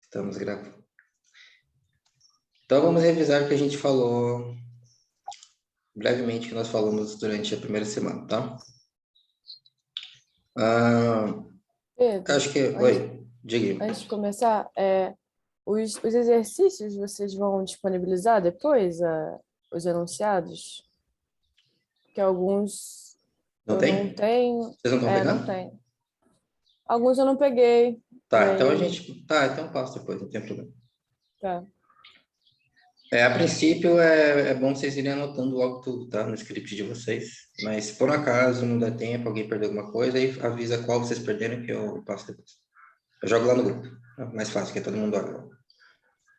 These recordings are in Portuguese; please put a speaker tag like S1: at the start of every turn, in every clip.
S1: Estamos gravando. Então, vamos revisar o que a gente falou brevemente, que nós falamos durante a primeira semana, tá?
S2: Pedro,
S1: Acho que... Oi, diga.
S2: antes de começar, os exercícios vocês vão disponibilizar depois, os enunciados? Que alguns
S1: Não
S2: eu não
S1: tem?
S2: tenho.
S1: Vocês não estão
S2: Não
S1: pegando?
S2: tenho. Alguns eu não peguei. E
S1: Tá, então a
S2: aí,
S1: gente... Tá, então eu passo depois, não tem problema.
S2: tá.
S1: A princípio, é bom vocês irem anotando logo tudo, tá? No script de vocês. Mas, se por acaso não der tempo, alguém perdeu alguma coisa, aí avisa qual vocês perderam que eu passo depois. Eu jogo lá no grupo. É mais fácil, que todo mundo olha.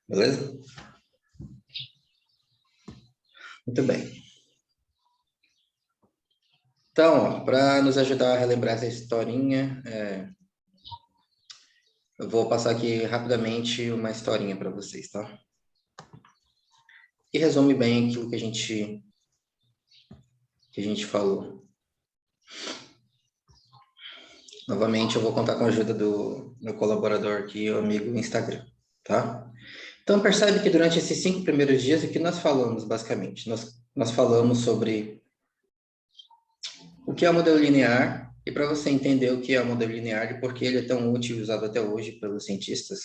S1: Beleza? Muito bem. Então, para nos ajudar a relembrar essa historinha, eu vou passar aqui rapidamente uma historinha para vocês, tá? Que resume bem aquilo que a gente falou. Novamente, eu vou contar com a ajuda do meu colaborador aqui, o amigo Instagram, tá? Então, percebe que durante esses 5 primeiros dias, o que nós falamos, basicamente? Nós falamos sobre o que é o modelo linear, e para você entender o que é o modelo linear e por que ele é tão útil e usado até hoje pelos cientistas,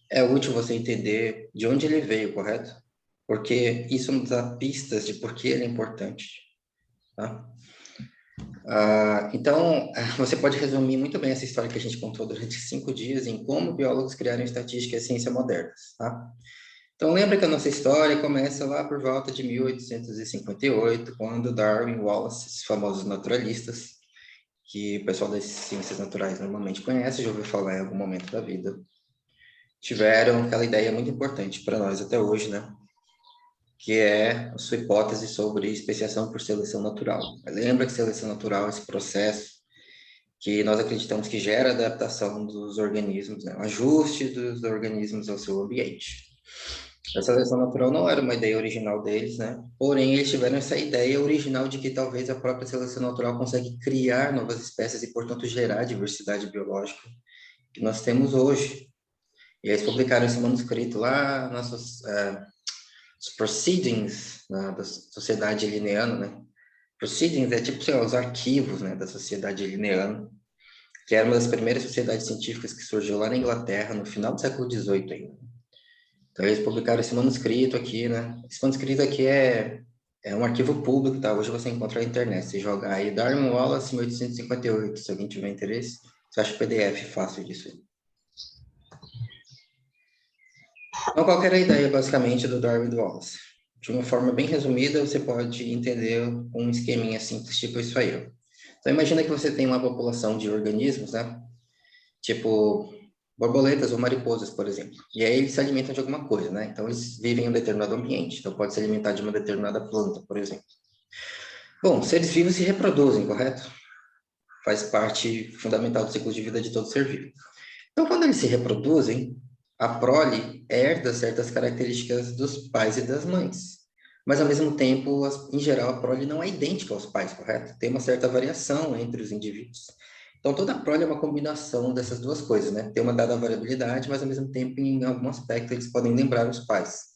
S1: é útil você entender de onde ele veio, correto? Porque isso nos dá pistas de por que ele é importante, tá? Então, você pode resumir muito bem essa história que a gente contou durante 5 dias em como biólogos criaram estatística e ciência modernas, tá? Então, lembra que a nossa história começa lá por volta de 1858, quando Darwin e Wallace, esses famosos naturalistas, que o pessoal das ciências naturais normalmente conhece, já ouviu falar em algum momento da vida, tiveram aquela ideia muito importante para nós até hoje, né? Que é a sua hipótese sobre especiação por seleção natural. Lembra que seleção natural é esse processo que nós acreditamos que gera adaptação dos organismos, né? O ajuste dos organismos ao seu ambiente. A seleção natural não era uma ideia original deles, né? Porém, eles tiveram essa ideia original de que talvez a própria seleção natural consegue criar novas espécies e, portanto, gerar a diversidade biológica que nós temos hoje. E eles publicaram esse manuscrito lá nas os Proceedings, da Sociedade Linneana, né? Proceedings é tipo, sei lá, os arquivos, né, da Sociedade Linneana, que era uma das primeiras sociedades científicas que surgiu lá na Inglaterra, no final do século XVIII ainda. Então, eles publicaram esse manuscrito aqui, né? Esse manuscrito aqui é um arquivo público, tá? Hoje você encontra na internet. Você joga aí Darwin Wallace, 1858, se alguém tiver interesse. Você acha o PDF fácil disso aí. Então, qual que era a ideia, basicamente, do Darwin e do Wallace? De uma forma bem resumida, você pode entender um esqueminha simples, tipo isso aí, ó. Então, imagina que você tem uma população de organismos, né? Tipo borboletas ou mariposas, por exemplo. E aí eles se alimentam de alguma coisa, né? Então, eles vivem em um determinado ambiente. Então, pode se alimentar de uma determinada planta, por exemplo. Bom, seres vivos se reproduzem, correto? Faz parte fundamental do ciclo de vida de todo ser vivo. Então, quando eles se reproduzem, a prole herda certas características dos pais e das mães. Mas, ao mesmo tempo, em geral, a prole não é idêntica aos pais, correto? Tem uma certa variação entre os indivíduos. Então, toda a prole é uma combinação dessas duas coisas, né? Tem uma dada variabilidade, mas, ao mesmo tempo, em algum aspecto, eles podem lembrar os pais.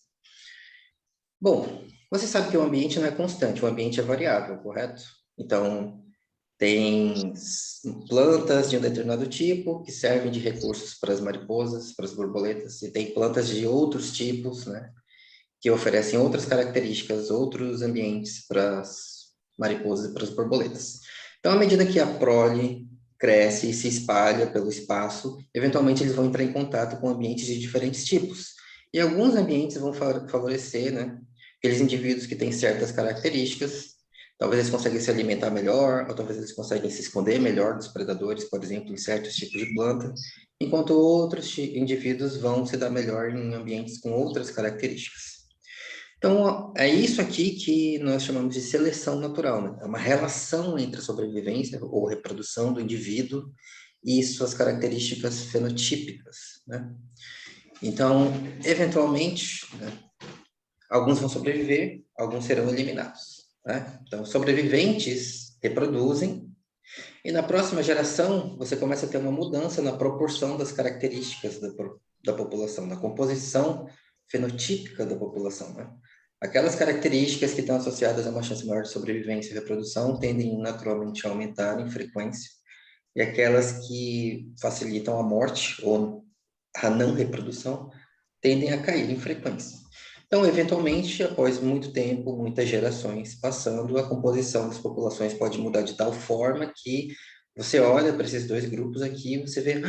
S1: Bom, você sabe que o ambiente não é constante, o ambiente é variável, correto? Então, tem plantas de um determinado tipo que servem de recursos para as mariposas, para as borboletas, e tem plantas de outros tipos, né, que oferecem outras características, outros ambientes para as mariposas e para as borboletas. Então, à medida que a prole cresce e se espalha pelo espaço, eventualmente eles vão entrar em contato com ambientes de diferentes tipos. E alguns ambientes vão favorecer, né, aqueles indivíduos que têm certas características. Talvez eles consigam se alimentar melhor, ou talvez eles consigam se esconder melhor dos predadores, por exemplo, em certos tipos de planta, enquanto outros indivíduos vão se dar melhor em ambientes com outras características. Então, é isso aqui que nós chamamos de seleção natural, né? É uma relação entre a sobrevivência ou reprodução do indivíduo e suas características fenotípicas, né? Então, eventualmente, né, alguns vão sobreviver, alguns serão eliminados, né? Então, sobreviventes reproduzem, e na próxima geração, você começa a ter uma mudança na proporção das características da população, da composição fenotípica da população, né? Aquelas características que estão associadas a uma chance maior de sobrevivência e reprodução tendem naturalmente a aumentar em frequência, e aquelas que facilitam a morte ou a não reprodução tendem a cair em frequência. Então, eventualmente, após muito tempo, muitas gerações passando, a composição das populações pode mudar de tal forma que você olha para esses dois grupos aqui e você vê,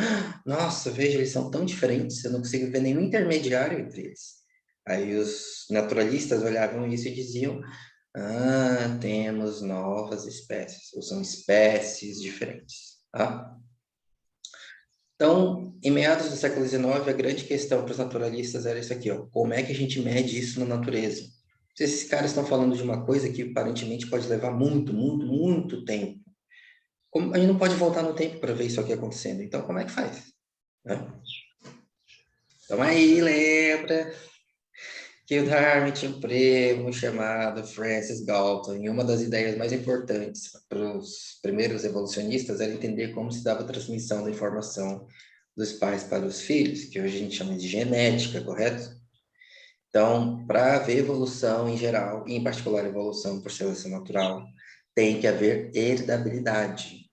S1: nossa, veja, eles são tão diferentes, eu não consigo ver nenhum intermediário entre eles. Aí os naturalistas olhavam isso e diziam, temos novas espécies, ou são espécies diferentes. Tá? Então, em meados do século XIX, a grande questão para os naturalistas era isso aqui, ó, como é que a gente mede isso na natureza? Se esses caras estão falando de uma coisa que aparentemente pode levar muito, muito, muito tempo, a gente não pode voltar no tempo para ver isso aqui acontecendo, então como é que faz? Né? Então aí, lembra que o Darwin tinha um primo chamado Francis Galton, e uma das ideias mais importantes para os primeiros evolucionistas era entender como se dava a transmissão da informação dos pais para os filhos, que hoje a gente chama de genética, correto? Então, para haver evolução em geral, e em particular evolução por seleção natural, tem que haver heredabilidade.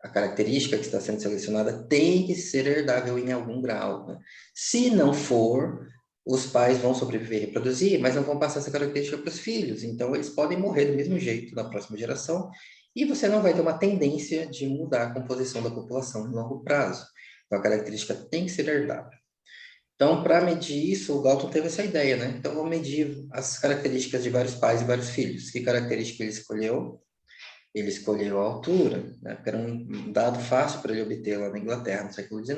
S1: A característica que está sendo selecionada tem que ser herdável em algum grau. Né? Se não for, os pais vão sobreviver e reproduzir, mas não vão passar essa característica para os filhos. Então, eles podem morrer do mesmo jeito na próxima geração e você não vai ter uma tendência de mudar a composição da população em longo prazo. Então, a característica tem que ser herdável. Então, para medir isso, o Galton teve essa ideia, né? Então, vamos medir as características de vários pais e vários filhos. Que característica ele escolheu? Ele escolheu a altura, né? Porque era um dado fácil para ele obter lá na Inglaterra, no século XIX.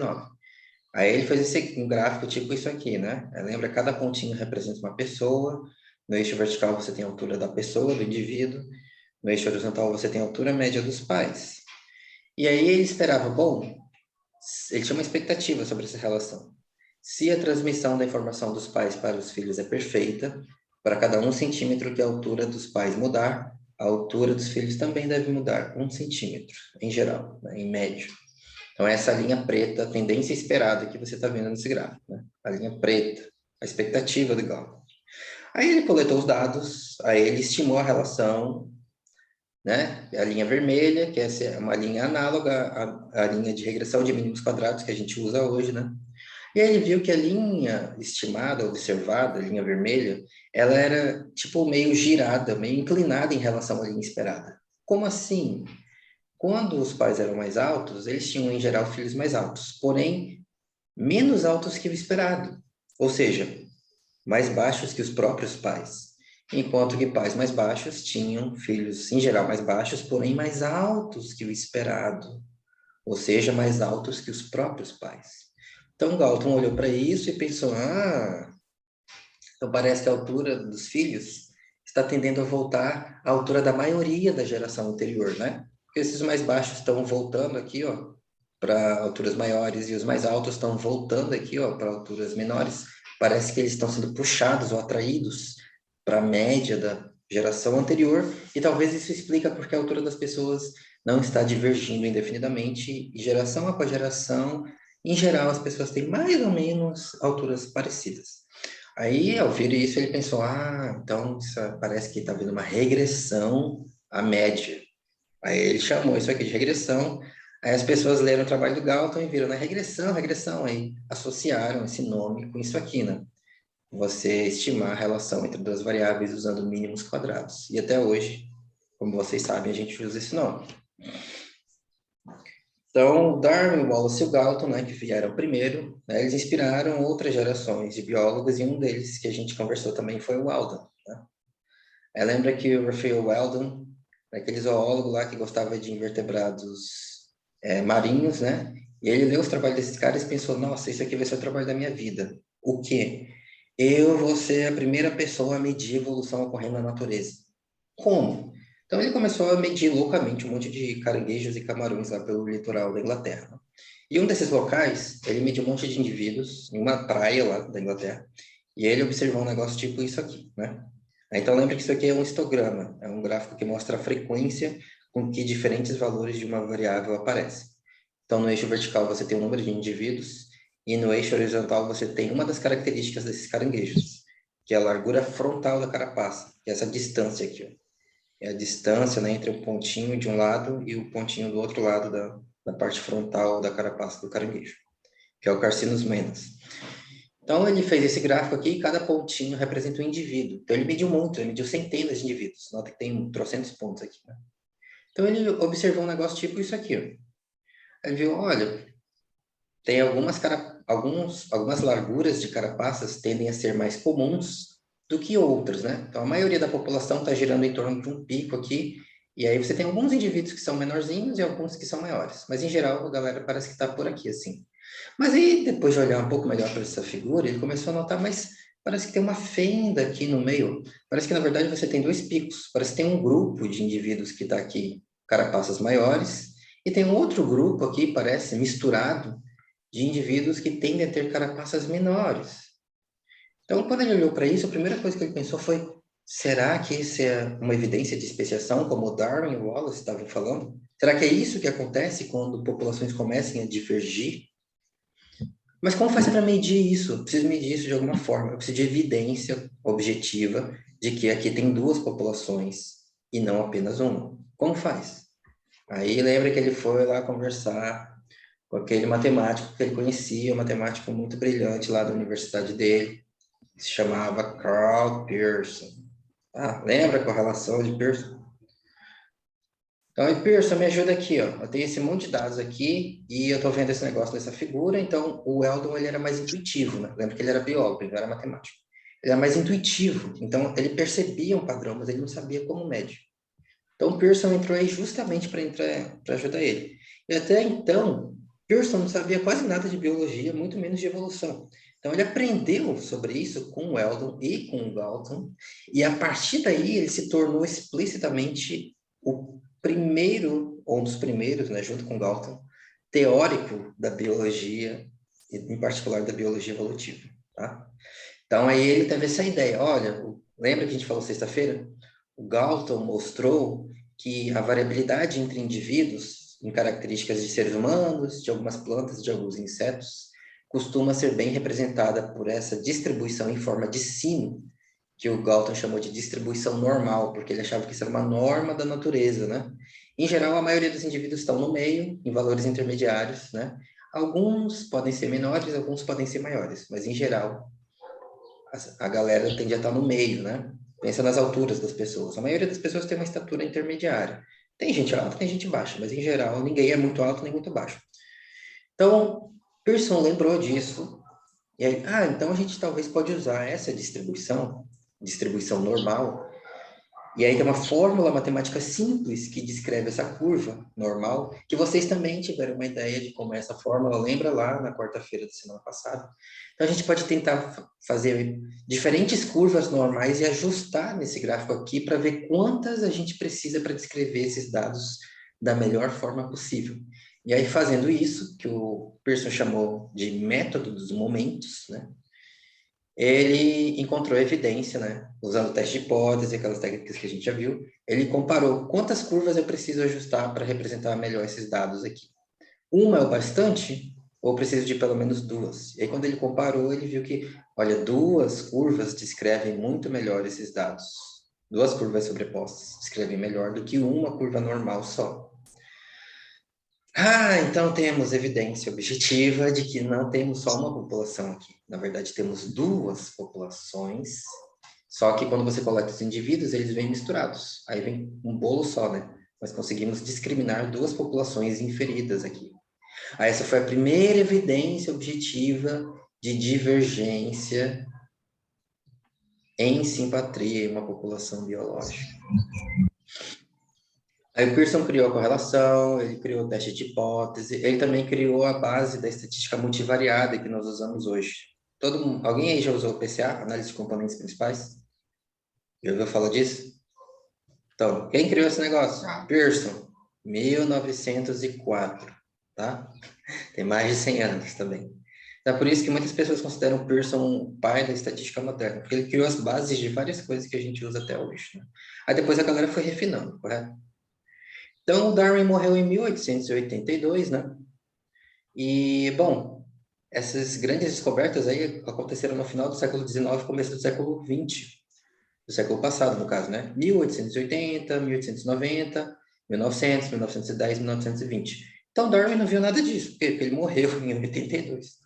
S1: Aí ele fez um gráfico tipo isso aqui, né? Lembra, cada pontinho representa uma pessoa, no eixo vertical você tem a altura da pessoa, do indivíduo, no eixo horizontal você tem a altura média dos pais. E aí ele esperava, bom, ele tinha uma expectativa sobre essa relação. Se a transmissão da informação dos pais para os filhos é perfeita, para cada 1 centímetro que a altura dos pais mudar, a altura dos filhos também deve mudar 1 centímetro, em geral, né, em médio. Então, essa linha preta, a tendência esperada que você está vendo nesse gráfico, né? A linha preta, a expectativa do Galton. Aí ele coletou os dados, aí ele estimou a relação, né? A linha vermelha, que essa é uma linha análoga à linha de regressão de mínimos quadrados que a gente usa hoje, né? E aí ele viu que a linha estimada, observada, a linha vermelha, ela era tipo meio girada, meio inclinada em relação à linha esperada. Como assim? Quando os pais eram mais altos, eles tinham em geral filhos mais altos, porém menos altos que o esperado, ou seja, mais baixos que os próprios pais. Enquanto que pais mais baixos tinham filhos em geral mais baixos, porém mais altos que o esperado, ou seja, mais altos que os próprios pais. Então, Galton olhou para isso e pensou, então parece que a altura dos filhos está tendendo a voltar à altura da maioria da geração anterior, né? Porque esses mais baixos estão voltando aqui, ó, para alturas maiores e os mais altos estão voltando aqui, ó, para alturas menores. Parece que eles estão sendo puxados ou atraídos para a média da geração anterior e talvez isso explica porque a altura das pessoas não está divergindo indefinidamente e geração após geração, em geral, as pessoas têm mais ou menos alturas parecidas. Aí, ao ver isso, ele pensou, então isso parece que está havendo uma regressão à média. Aí ele chamou isso aqui de regressão. Aí as pessoas leram o trabalho do Galton e viram, né, regressão, regressão. Aí associaram esse nome com isso aqui, né? Você estimar a relação entre duas variáveis usando mínimos quadrados. E até hoje, como vocês sabem, a gente usa esse nome. Então, Darwin, Wallace e o Galton, né, que vieram primeiro, né, eles inspiraram outras gerações de biólogos e um deles que a gente conversou também foi o Weldon. Né? Lembra que o Raphael Weldon, aquele zoólogo lá que gostava de invertebrados marinhos, né? E ele leu os trabalhos desses caras e pensou, nossa, isso aqui vai ser o trabalho da minha vida. O quê? Eu vou ser a primeira pessoa a medir a evolução ocorrendo na natureza. Como? Então ele começou a medir loucamente um monte de caranguejos e camarões lá pelo litoral da Inglaterra. E um desses locais, ele mediu um monte de indivíduos em uma praia lá da Inglaterra. E ele observou um negócio tipo isso aqui, né? Então lembre que isso aqui é um histograma, é um gráfico que mostra a frequência com que diferentes valores de uma variável aparecem. Então no eixo vertical você tem o número de indivíduos e no eixo horizontal você tem uma das características desses caranguejos, que é a largura frontal da carapaça, que é essa distância aqui, ó. É a distância, né, entre o pontinho de um lado e o pontinho do outro lado da parte frontal da carapaça do caranguejo, que é o Carcinus menus. Então, ele fez esse gráfico aqui e cada pontinho representa um indivíduo. Então, ele mediu muito, ele mediu centenas de indivíduos. Nota que tem trocentos pontos aqui, né? Então, ele observou um negócio tipo isso aqui, ó. Ele viu, olha, tem algumas larguras de carapaças tendem a ser mais comuns do que outras, né? Então, a maioria da população está girando em torno de um pico aqui, e aí você tem alguns indivíduos que são menorzinhos e alguns que são maiores. Mas, em geral, a galera parece que está por aqui, assim. Mas aí, depois de olhar um pouco melhor para essa figura, ele começou a notar, mas parece que tem uma fenda aqui no meio. Parece que, na verdade, você tem dois picos. Parece que tem um grupo de indivíduos que está aqui, carapaças maiores, e tem um outro grupo aqui, parece, misturado, de indivíduos que tendem a ter carapaças menores. Então, quando ele olhou para isso, a primeira coisa que ele pensou foi, será que isso é uma evidência de especiação, como o Darwin e o Wallace estavam falando? Será que é isso que acontece quando populações começam a divergir? Mas como faz para medir isso? Eu preciso medir isso de alguma forma. Eu preciso de evidência objetiva de que aqui tem duas populações e não apenas uma. Como faz? Aí lembra que ele foi lá conversar com aquele matemático que ele conhecia, um matemático muito brilhante lá da universidade dele, que se chamava Carl Pearson. Ah, lembra a correlação de Pearson? Então, Pearson, me ajuda aqui, ó. Eu tenho esse monte de dados aqui e eu estou vendo esse negócio dessa figura. Então, o Eldon, ele era mais intuitivo, né? Lembra que ele era biólogo, ele não era matemático. Ele era mais intuitivo. Então, ele percebia um padrão, mas ele não sabia como medir. Então, o Pearson entrou aí justamente para ajudar ele. E até então, Pearson não sabia quase nada de biologia, muito menos de evolução. Então, ele aprendeu sobre isso com o Eldon e com o Galton, e a partir daí ele se tornou explicitamente o primeiro, ou um dos primeiros, né, junto com o Galton, teórico da biologia, em particular da biologia evolutiva. Tá? Então, aí ele teve essa ideia. Olha, lembra que a gente falou sexta-feira? O Galton mostrou que a variabilidade entre indivíduos em características de seres humanos, de algumas plantas, de alguns insetos, costuma ser bem representada por essa distribuição em forma de sino, que o Galton chamou de distribuição normal, porque ele achava que isso era uma norma da natureza, né? Em geral, a maioria dos indivíduos estão no meio, em valores intermediários, né? Alguns podem ser menores, alguns podem ser maiores, mas em geral a galera tende a estar no meio, né? Pensa nas alturas das pessoas. A maioria das pessoas tem uma estatura intermediária. Tem gente alta, tem gente baixa, mas em geral ninguém é muito alto nem muito baixo. Então, Pearson lembrou disso. E aí, então a gente talvez pode usar essa distribuição normal, e aí tem uma fórmula matemática simples que descreve essa curva normal, que vocês também tiveram uma ideia de como é essa fórmula, lembra lá na quarta-feira da semana passada? Então a gente pode tentar fazer diferentes curvas normais e ajustar nesse gráfico aqui para ver quantas a gente precisa para descrever esses dados da melhor forma possível. E aí fazendo isso, que o Pearson chamou de método dos momentos, né? Ele encontrou evidência, né? Usando o teste de hipótese, aquelas técnicas que a gente já viu, ele comparou quantas curvas eu preciso ajustar para representar melhor esses dados aqui. Uma é o bastante, ou preciso de pelo menos duas? E aí, quando ele comparou, ele viu que, olha, duas curvas descrevem muito melhor esses dados. Duas curvas sobrepostas descrevem melhor do que uma curva normal só. Então temos evidência objetiva de que não temos só uma população aqui. Na verdade, temos duas populações, só que quando você coleta os indivíduos, eles vêm misturados. Aí vem um bolo só, né? Mas conseguimos discriminar duas populações inferidas aqui. Essa foi a primeira evidência objetiva de divergência em simpatia em uma população biológica. Aí o Pearson criou a correlação, ele criou o teste de hipótese, ele também criou a base da estatística multivariada que nós usamos hoje. Alguém aí já usou o PCA, análise de componentes principais? Já ouviu falar disso? Então, quem criou esse negócio? Pearson, 1904, tá? Tem mais de 100 anos também. Então, é por isso que muitas pessoas consideram o Pearson o pai da estatística moderna, porque ele criou as bases de várias coisas que a gente usa até hoje, né? Aí depois a galera foi refinando, correto? Então, o Darwin morreu em 1882, né? E, bom, essas grandes descobertas aí aconteceram no final do século XIX, começo do século XX, do século passado, no caso, né? 1880, 1890, 1900, 1910, 1920. Então, Darwin não viu nada disso, porque ele morreu em 82.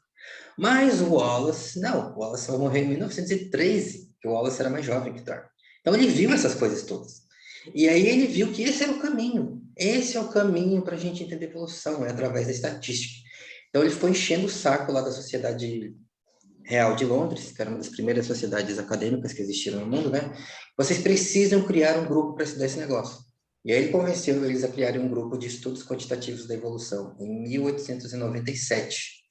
S1: Mas o Wallace, não, o Wallace vai morrer em 1913, que o Wallace era mais jovem que Darwin. Então, ele viu essas coisas todas. E aí ele viu que esse era o caminho. Esse é o caminho para a gente entender evolução, é através da estatística. Então, ele foi enchendo o saco lá da Sociedade Real de Londres, que era uma das primeiras sociedades acadêmicas que existiram no mundo, né? Vocês precisam criar um grupo para estudar esse negócio. E aí ele convenceu eles a criarem um grupo de estudos quantitativos da evolução, em 1897.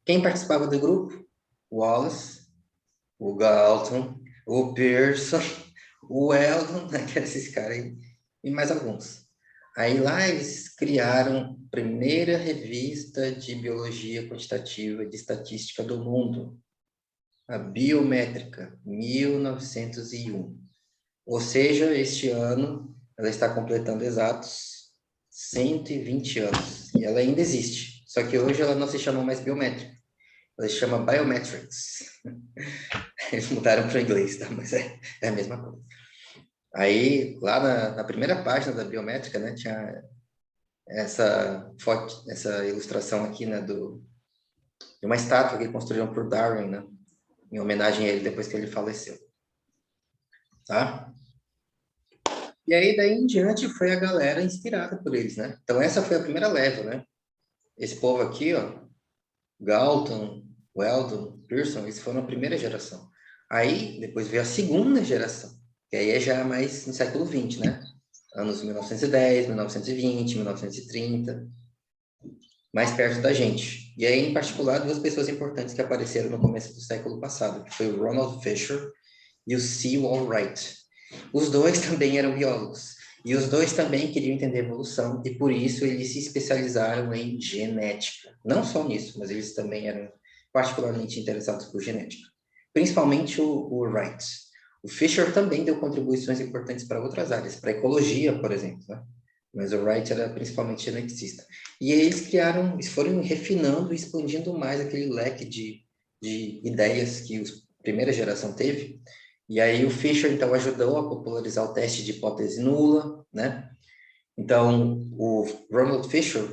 S1: Quem participava do grupo? O Wallace, o Galton, o Pearson, o Weldon, né, que eram esses caras aí, e mais alguns. Aí lá eles criaram a primeira revista de biologia quantitativa de estatística do mundo, a Biométrica, 1901. Ou seja, este ano ela está completando exatos 120 anos. E ela ainda existe. Só que hoje ela não se chama mais biométrica. Ela se chama Biometrics. Eles mudaram para o inglês, tá? Mas é a mesma coisa. Aí, lá na primeira página da biométrica, né, tinha essa foto, essa ilustração aqui, né, de uma estátua que construíram por Darwin, né, em homenagem a ele depois que ele faleceu. Tá? E aí, daí em diante, foi a galera inspirada por eles, né? Então, essa foi a primeira leva, né? Esse povo aqui, ó, Galton, Weldon, Pearson, eles foram a primeira geração. Aí, depois veio a segunda geração, que aí é já mais no século XX, né? Anos 1910, 1920, 1930, mais perto da gente. E aí, em particular, duas pessoas importantes que apareceram no começo do século passado, que foi o Ronald Fisher e o Sewall Wright. Os dois também eram biólogos. E os dois também queriam entender a evolução, e por isso eles se especializaram em genética. Não só nisso, mas eles também eram particularmente interessados por genética. Principalmente o Wright. O Fisher também deu contribuições importantes para outras áreas, para a ecologia, por exemplo, né? Mas o Wright era principalmente geneticista. E eles criaram, eles foram refinando e expandindo mais aquele leque de ideias que a primeira geração teve. E aí o Fisher, então, ajudou a popularizar o teste de hipótese nula, né? Então, o Ronald Fisher,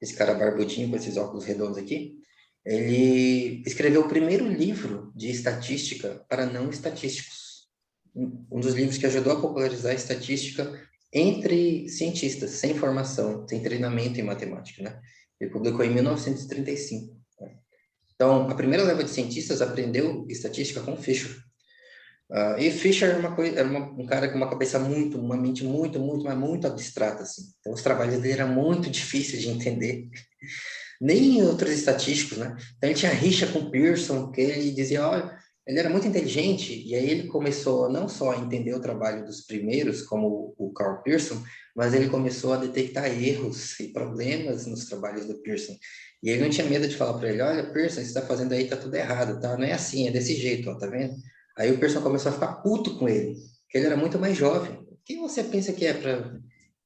S1: esse cara barbudinho com esses óculos redondos aqui, ele escreveu o primeiro livro de estatística para não estatísticos. Um dos livros que ajudou a popularizar a estatística entre cientistas, sem formação, sem treinamento em matemática, né? Ele publicou em 1935. Né? Então, a primeira leva de cientistas aprendeu estatística com Fisher. E Fisher era um cara com uma cabeça uma mente mas muito abstrata, assim. Então, os trabalhos dele eram muito difíceis de entender. Nem outros estatísticos, né? Então, ele tinha rixa com Pearson, porque ele dizia, olha, ele era muito inteligente, e aí ele começou não só a entender o trabalho dos primeiros, como o Carl Pearson, mas ele começou a detectar erros e problemas nos trabalhos do Pearson. E ele não tinha medo de falar para ele, olha, Pearson, isso está fazendo aí, tá tudo errado, tá? Não é assim, é desse jeito, ó, tá vendo? Aí o Pearson começou a ficar puto com ele, porque ele era muito mais jovem. O que você pensa que é para...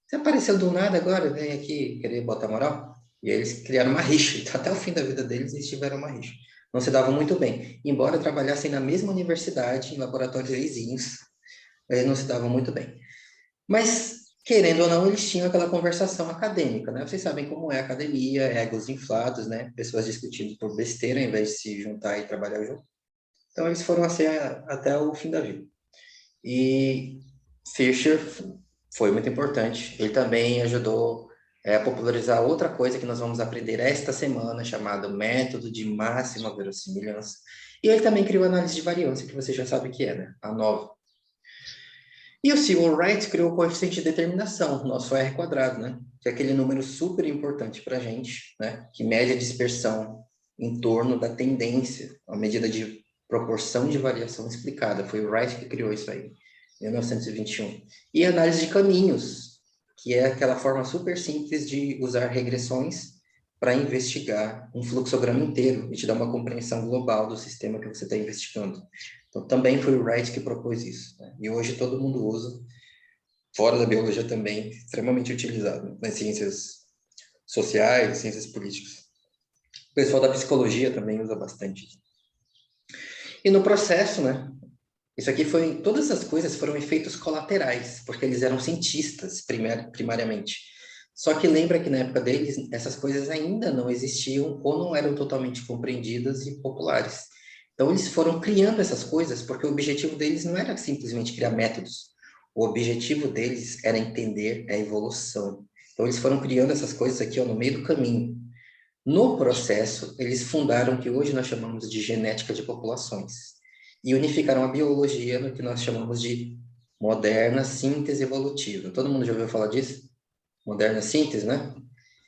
S1: Você apareceu do nada agora, vem aqui querer botar moral? E aí eles criaram uma rixa. Então, até o fim da vida deles, eles tiveram uma rixa. Não se davam muito bem. Embora trabalhassem na mesma universidade, em laboratórios vizinhos, eles não se davam muito bem. Mas, querendo ou não, eles tinham aquela conversação acadêmica, né? Vocês sabem como é a academia, egos inflados, né? Pessoas discutindo por besteira, em vez de se juntar e trabalhar junto. Então, eles foram assim até o fim da vida. E Fisher foi muito importante. Ele também ajudou a popularizar outra coisa que nós vamos aprender esta semana, chamado método de máxima verossimilhança. E ele também criou a análise de variância, que você já sabe o que é, né? A nova. E o Sewall Wright criou o coeficiente de determinação, nosso R quadrado, né? Que é aquele número super importante para a gente, né? Que mede a dispersão em torno da tendência, a medida de proporção de variação explicada. Foi o Wright que criou isso aí, em 1921. E análise de caminhos, que é aquela forma super simples de usar regressões para investigar um fluxograma inteiro e te dar uma compreensão global do sistema que você está investigando. Então, também foi o Wright que propôs isso. Né? E hoje todo mundo usa, fora da biologia também, extremamente utilizado nas ciências sociais, ciências políticas. O pessoal da psicologia também usa bastante. E no processo, né? Isso aqui foi, todas essas coisas foram efeitos colaterais, porque eles eram cientistas, primariamente. Só que lembra que na época deles, essas coisas ainda não existiam ou não eram totalmente compreendidas e populares. Então, eles foram criando essas coisas porque o objetivo deles não era simplesmente criar métodos. O objetivo deles era entender a evolução. Então, eles foram criando essas coisas aqui, ó, no meio do caminho. No processo, eles fundaram o que hoje nós chamamos de genética de populações e unificaram a biologia no que nós chamamos de moderna síntese evolutiva. Todo mundo já ouviu falar disso? Moderna síntese, né?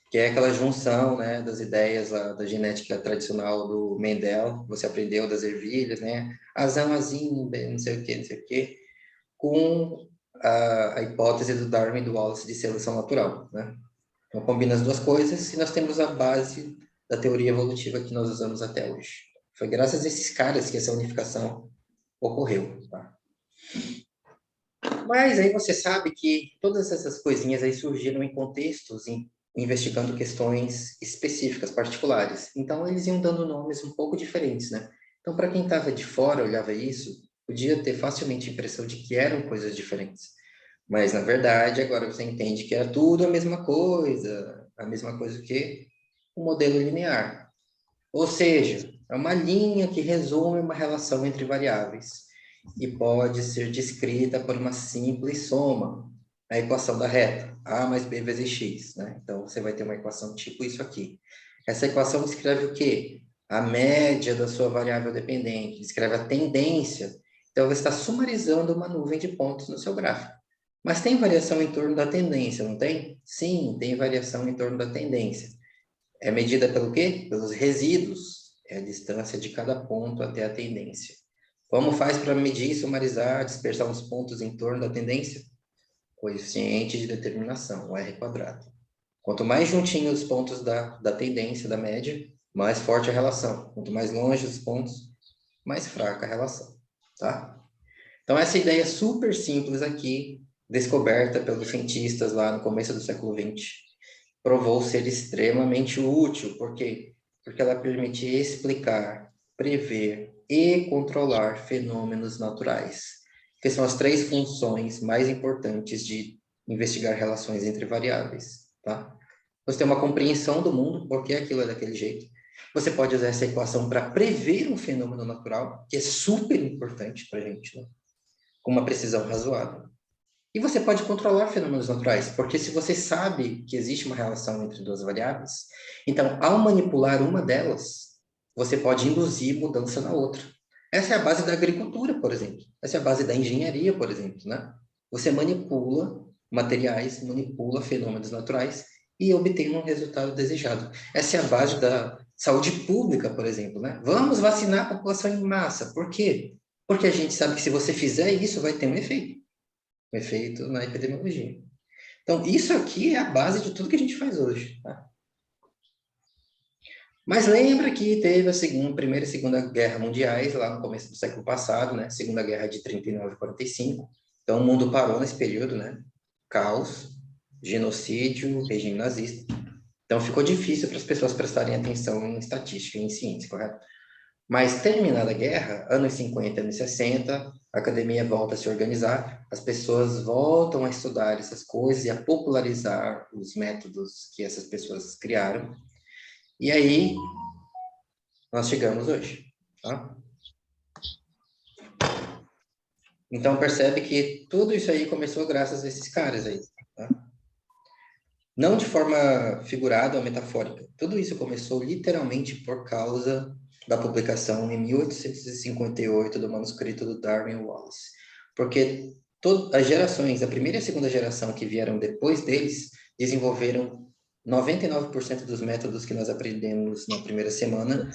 S1: Que é aquela junção, né, das ideias lá, da genética tradicional do Mendel, você aprendeu das ervilhas, né? Azão, azinho, não sei o quê, não sei o quê, com a hipótese do Darwin e do Wallace de seleção natural, né? Então, combina as duas coisas e nós temos a base da teoria evolutiva que nós usamos até hoje. Foi graças a esses caras que essa unificação ocorreu. Tá? Mas aí você sabe que todas essas coisinhas aí surgiram em contextos, investigando questões específicas, particulares. Então, eles iam dando nomes um pouco diferentes, né? Então, para quem estava de fora, olhava isso, podia ter facilmente a impressão de que eram coisas diferentes. Mas, na verdade, agora você entende que era tudo a mesma coisa que o modelo linear. Ou seja, é uma linha que resume uma relação entre variáveis e pode ser descrita por uma simples soma, a equação da reta, a mais b vezes x. Né? Então, você vai ter uma equação tipo isso aqui. Essa equação descreve o quê? A média da sua variável dependente, descreve a tendência. Então, você está sumarizando uma nuvem de pontos no seu gráfico. Mas tem variação em torno da tendência, não tem? Sim, tem variação em torno da tendência. É medida pelo quê? Pelos resíduos. É a distância de cada ponto até a tendência. Como faz para medir, sumarizar, dispersar os pontos em torno da tendência? Coeficiente de determinação, o R quadrado. Quanto mais juntinho os pontos da tendência, da média, mais forte a relação. Quanto mais longe os pontos, mais fraca a relação. Tá? Então, essa ideia super simples aqui, descoberta pelos cientistas lá no começo do século XX, provou ser extremamente útil. Por quê? Porque ela permite explicar, prever e controlar fenômenos naturais, que são as três funções mais importantes de investigar relações entre variáveis. Tá? Você tem uma compreensão do mundo, porque aquilo é daquele jeito. Você pode usar essa equação para prever um fenômeno natural, que é super importante para a gente, né? Com uma precisão razoável. E você pode controlar fenômenos naturais, porque se você sabe que existe uma relação entre duas variáveis, então, ao manipular uma delas, você pode induzir mudança na outra. Essa é a base da agricultura, por exemplo. Essa é a base da engenharia, por exemplo, né? Você manipula materiais, manipula fenômenos naturais e obtém um resultado desejado. Essa é a base da saúde pública, por exemplo, né? Vamos vacinar a população em massa. Por quê? Porque a gente sabe que se você fizer isso, vai ter um efeito na epidemiologia. Então, isso aqui é a base de tudo que a gente faz hoje. Tá? Mas lembra que teve a Primeira e Segunda Guerra Mundiais, lá no começo do século passado, né? Segunda Guerra de 39 a 45. Então, o mundo parou nesse período, né? Caos, genocídio, regime nazista. Então, ficou difícil para as pessoas prestarem atenção em estatística e em ciência, correto? Mas, terminada a guerra, anos 50, anos 60, a academia volta a se organizar, as pessoas voltam a estudar essas coisas e a popularizar os métodos que essas pessoas criaram. E aí, nós chegamos hoje. Tá? Então, percebe que tudo isso aí começou graças a esses caras aí. Tá? Não de forma figurada ou metafórica. Tudo isso começou literalmente por causa da publicação em 1858 do manuscrito do Darwin e Wallace. Porque todas as gerações, a primeira e a segunda geração que vieram depois deles, desenvolveram 99% dos métodos que nós aprendemos na primeira semana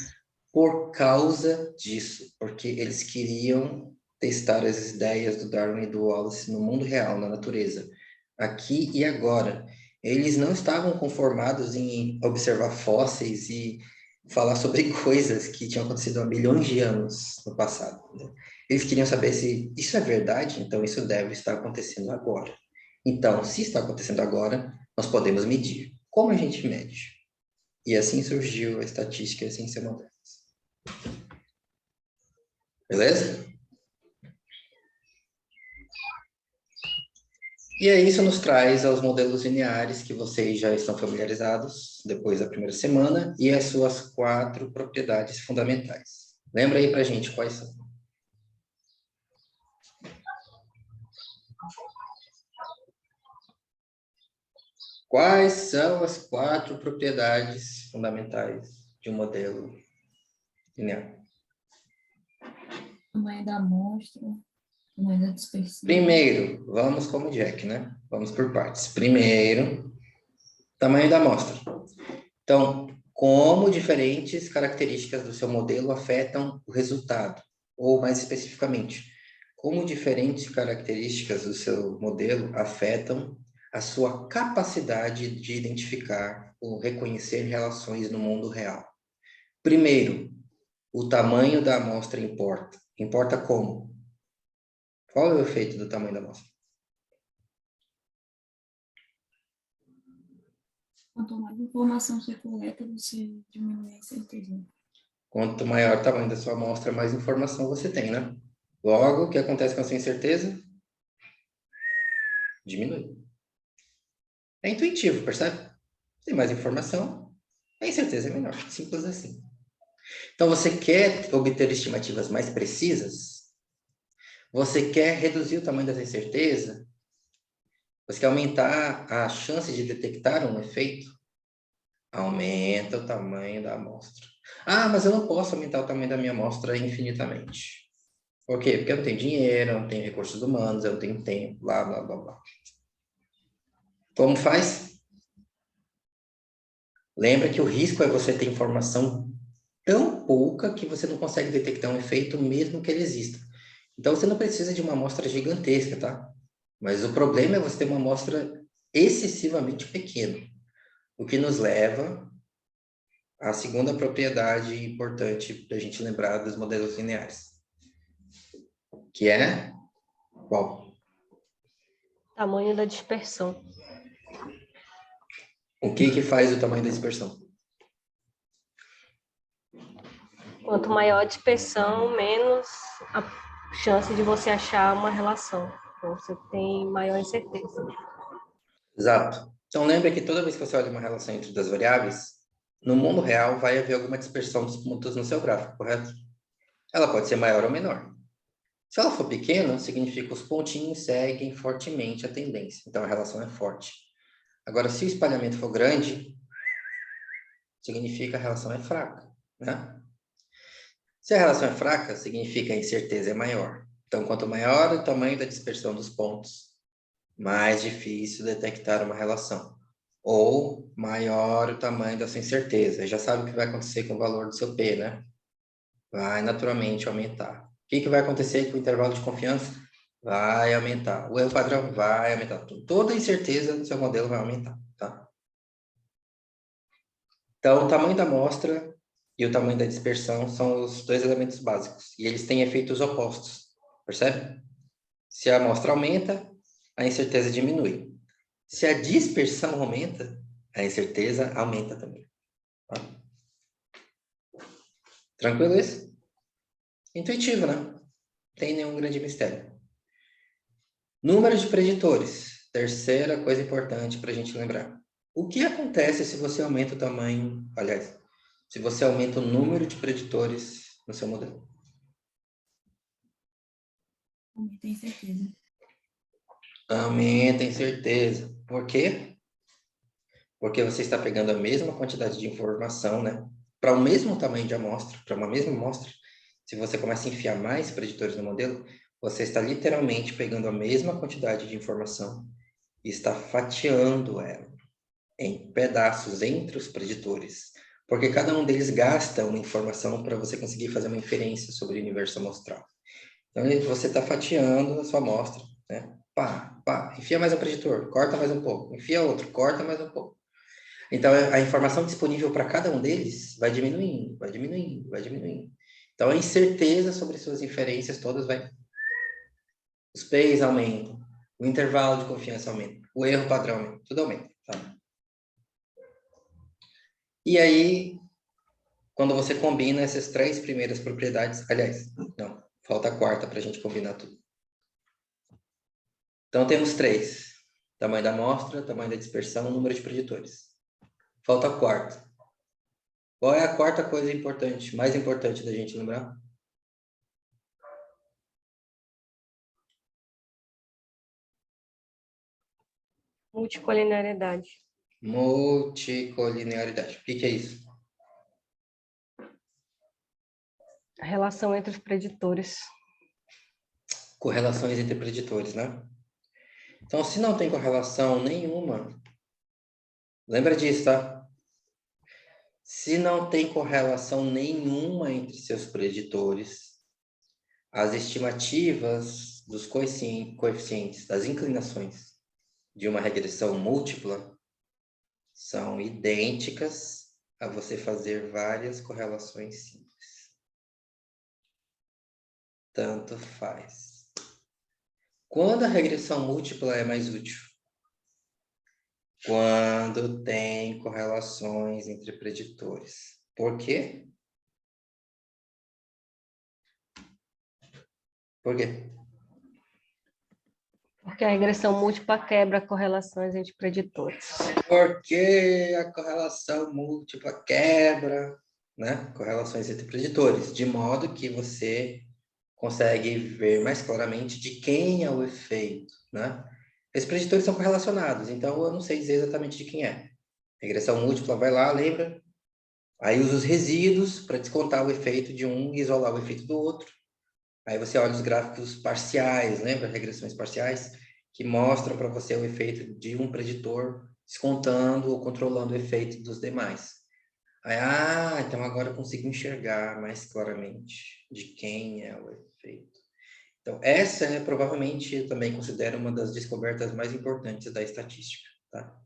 S1: por causa disso, porque eles queriam testar as ideias do Darwin e do Wallace no mundo real, na natureza, aqui e agora. Eles não estavam conformados em observar fósseis e falar sobre coisas que tinham acontecido há milhões de anos no passado. Né? Eles queriam saber se isso é verdade, então isso deve estar acontecendo agora. Então, se está acontecendo agora, nós podemos medir. Como a gente mede? E assim surgiu a estatística e a ciência moderna. Beleza? E aí isso nos traz aos modelos lineares que vocês já estão familiarizados depois da primeira semana e as suas 4 propriedades fundamentais. Lembra aí pra gente quais são? Quais são as 4 propriedades fundamentais de um modelo linear?
S3: Tamanho da amostra, tamanho da dispersão.
S1: Primeiro, vamos como Jack, né? Vamos por partes. Primeiro, tamanho da amostra. Então, como diferentes características do seu modelo afetam o resultado? Ou, mais especificamente, como diferentes características do seu modelo afetam a sua capacidade de identificar ou reconhecer relações no mundo real? Primeiro, o tamanho da amostra importa. Importa como? Qual é o efeito do tamanho da amostra?
S3: Quanto mais informação você coleta, você diminui a incerteza.
S1: Quanto maior o tamanho da sua amostra, mais informação você tem, né? Logo, o que acontece com a sua incerteza? Diminui. É intuitivo, percebe? Tem mais informação, a incerteza é menor. Simples assim. Então, você quer obter estimativas mais precisas? Você quer reduzir o tamanho dessa incerteza? Você quer aumentar a chance de detectar um efeito? Aumenta o tamanho da amostra. Ah, mas eu não posso aumentar o tamanho da minha amostra infinitamente. Por quê? Porque eu não tenho dinheiro, eu não tenho recursos humanos, eu não tenho tempo, blá, blá, blá, blá. Como faz? Lembra que o risco é você ter informação tão pouca que você não consegue detectar um efeito mesmo que ele exista. Então, você não precisa de uma amostra gigantesca, tá? Mas o problema é você ter uma amostra excessivamente pequena, o que nos leva à segunda propriedade importante para a gente lembrar dos modelos lineares, que é qual?
S4: Tamanho da dispersão.
S1: O que faz o tamanho da dispersão?
S4: Quanto maior a dispersão, menos a chance de você achar uma relação. Então, você tem maior incerteza.
S1: Exato. Então, lembra que toda vez que você olha uma relação entre duas variáveis, no mundo real vai haver alguma dispersão dos pontos no seu gráfico, correto? Ela pode ser maior ou menor. Se ela for pequena, significa que os pontinhos seguem fortemente a tendência. Então, a relação é forte. Agora, se o espalhamento for grande, significa que a relação é fraca, né? Se a relação é fraca, significa que a incerteza é maior. Então, quanto maior o tamanho da dispersão dos pontos, mais difícil detectar uma relação. Ou maior o tamanho da sua incerteza. Já sabe o que vai acontecer com o valor do seu P, né? Vai naturalmente aumentar. O que vai acontecer com o intervalo de confiança? Vai aumentar. O erro padrão vai aumentar. Toda a incerteza do seu modelo vai aumentar, tá? Então, o tamanho da amostra e o tamanho da dispersão são os dois elementos básicos. E eles têm efeitos opostos, percebe? Se a amostra aumenta, a incerteza diminui. Se a dispersão aumenta, a incerteza aumenta também. Tá? Tranquilo isso? Intuitivo, né? Não tem nenhum grande mistério. Número de preditores. Terceira coisa importante para a gente lembrar. O que acontece se você aumenta o tamanho, aliás, se você aumenta o número de preditores no seu modelo?
S3: Aumenta a incerteza.
S1: Aumenta a incerteza. Por quê? Porque você está pegando a mesma quantidade de informação, né? Para o mesmo tamanho de amostra, para uma mesma amostra, se você começa a enfiar mais preditores no modelo, você está literalmente pegando a mesma quantidade de informação e está fatiando ela em pedaços entre os preditores, porque cada um deles gasta uma informação para você conseguir fazer uma inferência sobre o universo amostral. Então, você está fatiando a sua amostra, né? Pá, pá, enfia mais um preditor, corta mais um pouco, enfia outro, corta mais um pouco. Então, a informação disponível para cada um deles vai diminuindo, vai diminuindo, vai diminuindo. Então, a incerteza sobre suas inferências todas vai... Os P's aumentam, o intervalo de confiança aumenta, o erro padrão aumenta, tudo aumenta, tá? E aí, quando você combina essas 3 primeiras propriedades, aliás, não, falta a quarta para a gente combinar tudo. Então, temos 3. Tamanho da amostra, tamanho da dispersão, número de preditores. Falta a quarta. Qual é a quarta coisa importante, mais importante da gente lembrar?
S4: Multicoliniaridade.
S1: Multicollinearidade. O que é isso?
S4: A relação entre os preditores.
S1: Correlações entre preditores, né? Então, se não tem correlação nenhuma, lembra disso, tá? Se não tem correlação nenhuma entre seus preditores, as estimativas dos coeficientes, das inclinações de uma regressão múltipla são idênticas a você fazer várias correlações simples. Tanto faz. Quando a regressão múltipla é mais útil? Quando tem correlações entre preditores. Por quê? Por quê?
S4: Porque a regressão múltipla quebra correlações entre preditores.
S1: Porque a correlação múltipla quebra, né? Correlações entre preditores, de modo que você consegue ver mais claramente de quem é o efeito, né? Esses preditores são correlacionados, então eu não sei dizer exatamente de quem é. Regressão múltipla, vai lá, lembra? Aí usa os resíduos para descontar o efeito de um e isolar o efeito do outro. Aí você olha os gráficos parciais, lembra? Regressões parciais, que mostram para você o efeito de um preditor descontando ou controlando o efeito dos demais. Aí, então agora eu consigo enxergar mais claramente de quem é o efeito. Então, essa é provavelmente, eu também considero uma das descobertas mais importantes da estatística, tá?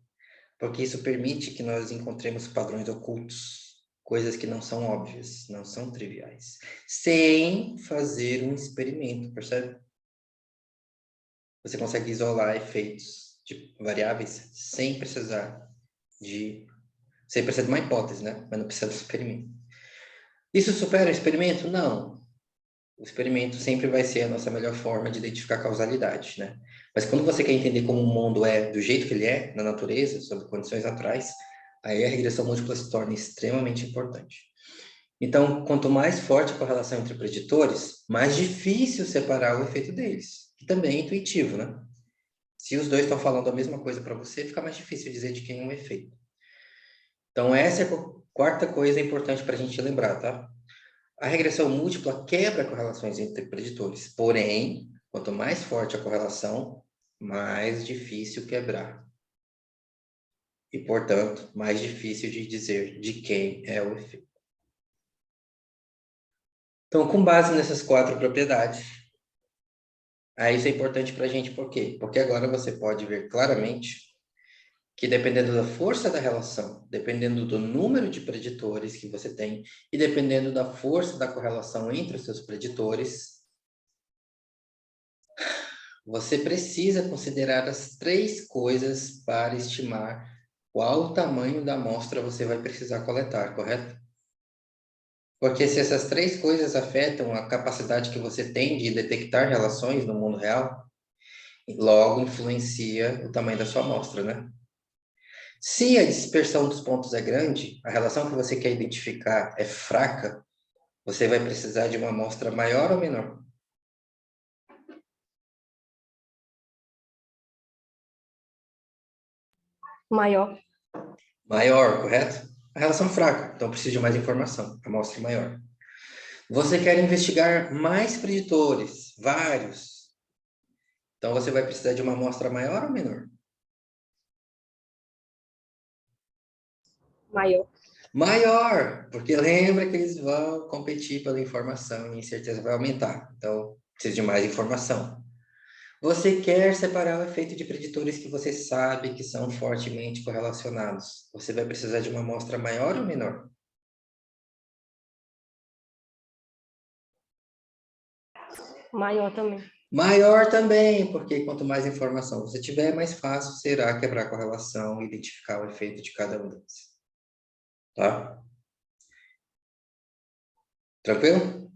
S1: Porque isso permite que nós encontremos padrões ocultos, coisas que não são óbvias, não são triviais, sem fazer um experimento, percebe? Você consegue isolar efeitos de variáveis sem precisar de uma hipótese, né? Mas não precisa de um experimento. Isso supera o experimento? Não. O experimento sempre vai ser a nossa melhor forma de identificar causalidade, né? Mas quando você quer entender como o mundo é do jeito que ele é, na natureza, sob condições naturais, aí a regressão múltipla se torna extremamente importante. Então, quanto mais forte a correlação entre preditores, mais difícil separar o efeito deles, que também é intuitivo, né? Se os dois estão falando a mesma coisa para você, fica mais difícil dizer de quem é o efeito. Então, essa é a quarta coisa importante para a gente lembrar, tá? A regressão múltipla quebra correlações entre preditores, porém, quanto mais forte a correlação, mais difícil quebrar. E, portanto, mais difícil de dizer de quem é o efeito. Então, com base nessas 4 propriedades, aí isso é importante para a gente, por quê? Porque agora você pode ver claramente que dependendo da força da relação, dependendo do número de preditores que você tem e dependendo da força da correlação entre os seus preditores, você precisa considerar as 3 coisas para estimar qual tamanho da amostra você vai precisar coletar, correto? Porque se essas 3 coisas afetam a capacidade que você tem de detectar relações no mundo real, logo influencia o tamanho da sua amostra, né? Se a dispersão dos pontos é grande, a relação que você quer identificar é fraca, você vai precisar de uma amostra maior ou menor?
S4: Maior.
S1: Maior, correto? A relação fraca, então precisa de mais informação, amostra maior. Você quer investigar mais preditores, vários. Então você vai precisar de uma amostra maior ou menor?
S4: Maior.
S1: Maior, porque lembra que eles vão competir pela informação e a incerteza vai aumentar. Então, precisa de mais informação. Você quer separar o efeito de preditores que você sabe que são fortemente correlacionados. Você vai precisar de uma amostra maior ou menor?
S4: Maior também.
S1: Maior também, porque quanto mais informação você tiver, mais fácil será quebrar a correlação e identificar o efeito de cada um deles. tá? Tranquilo?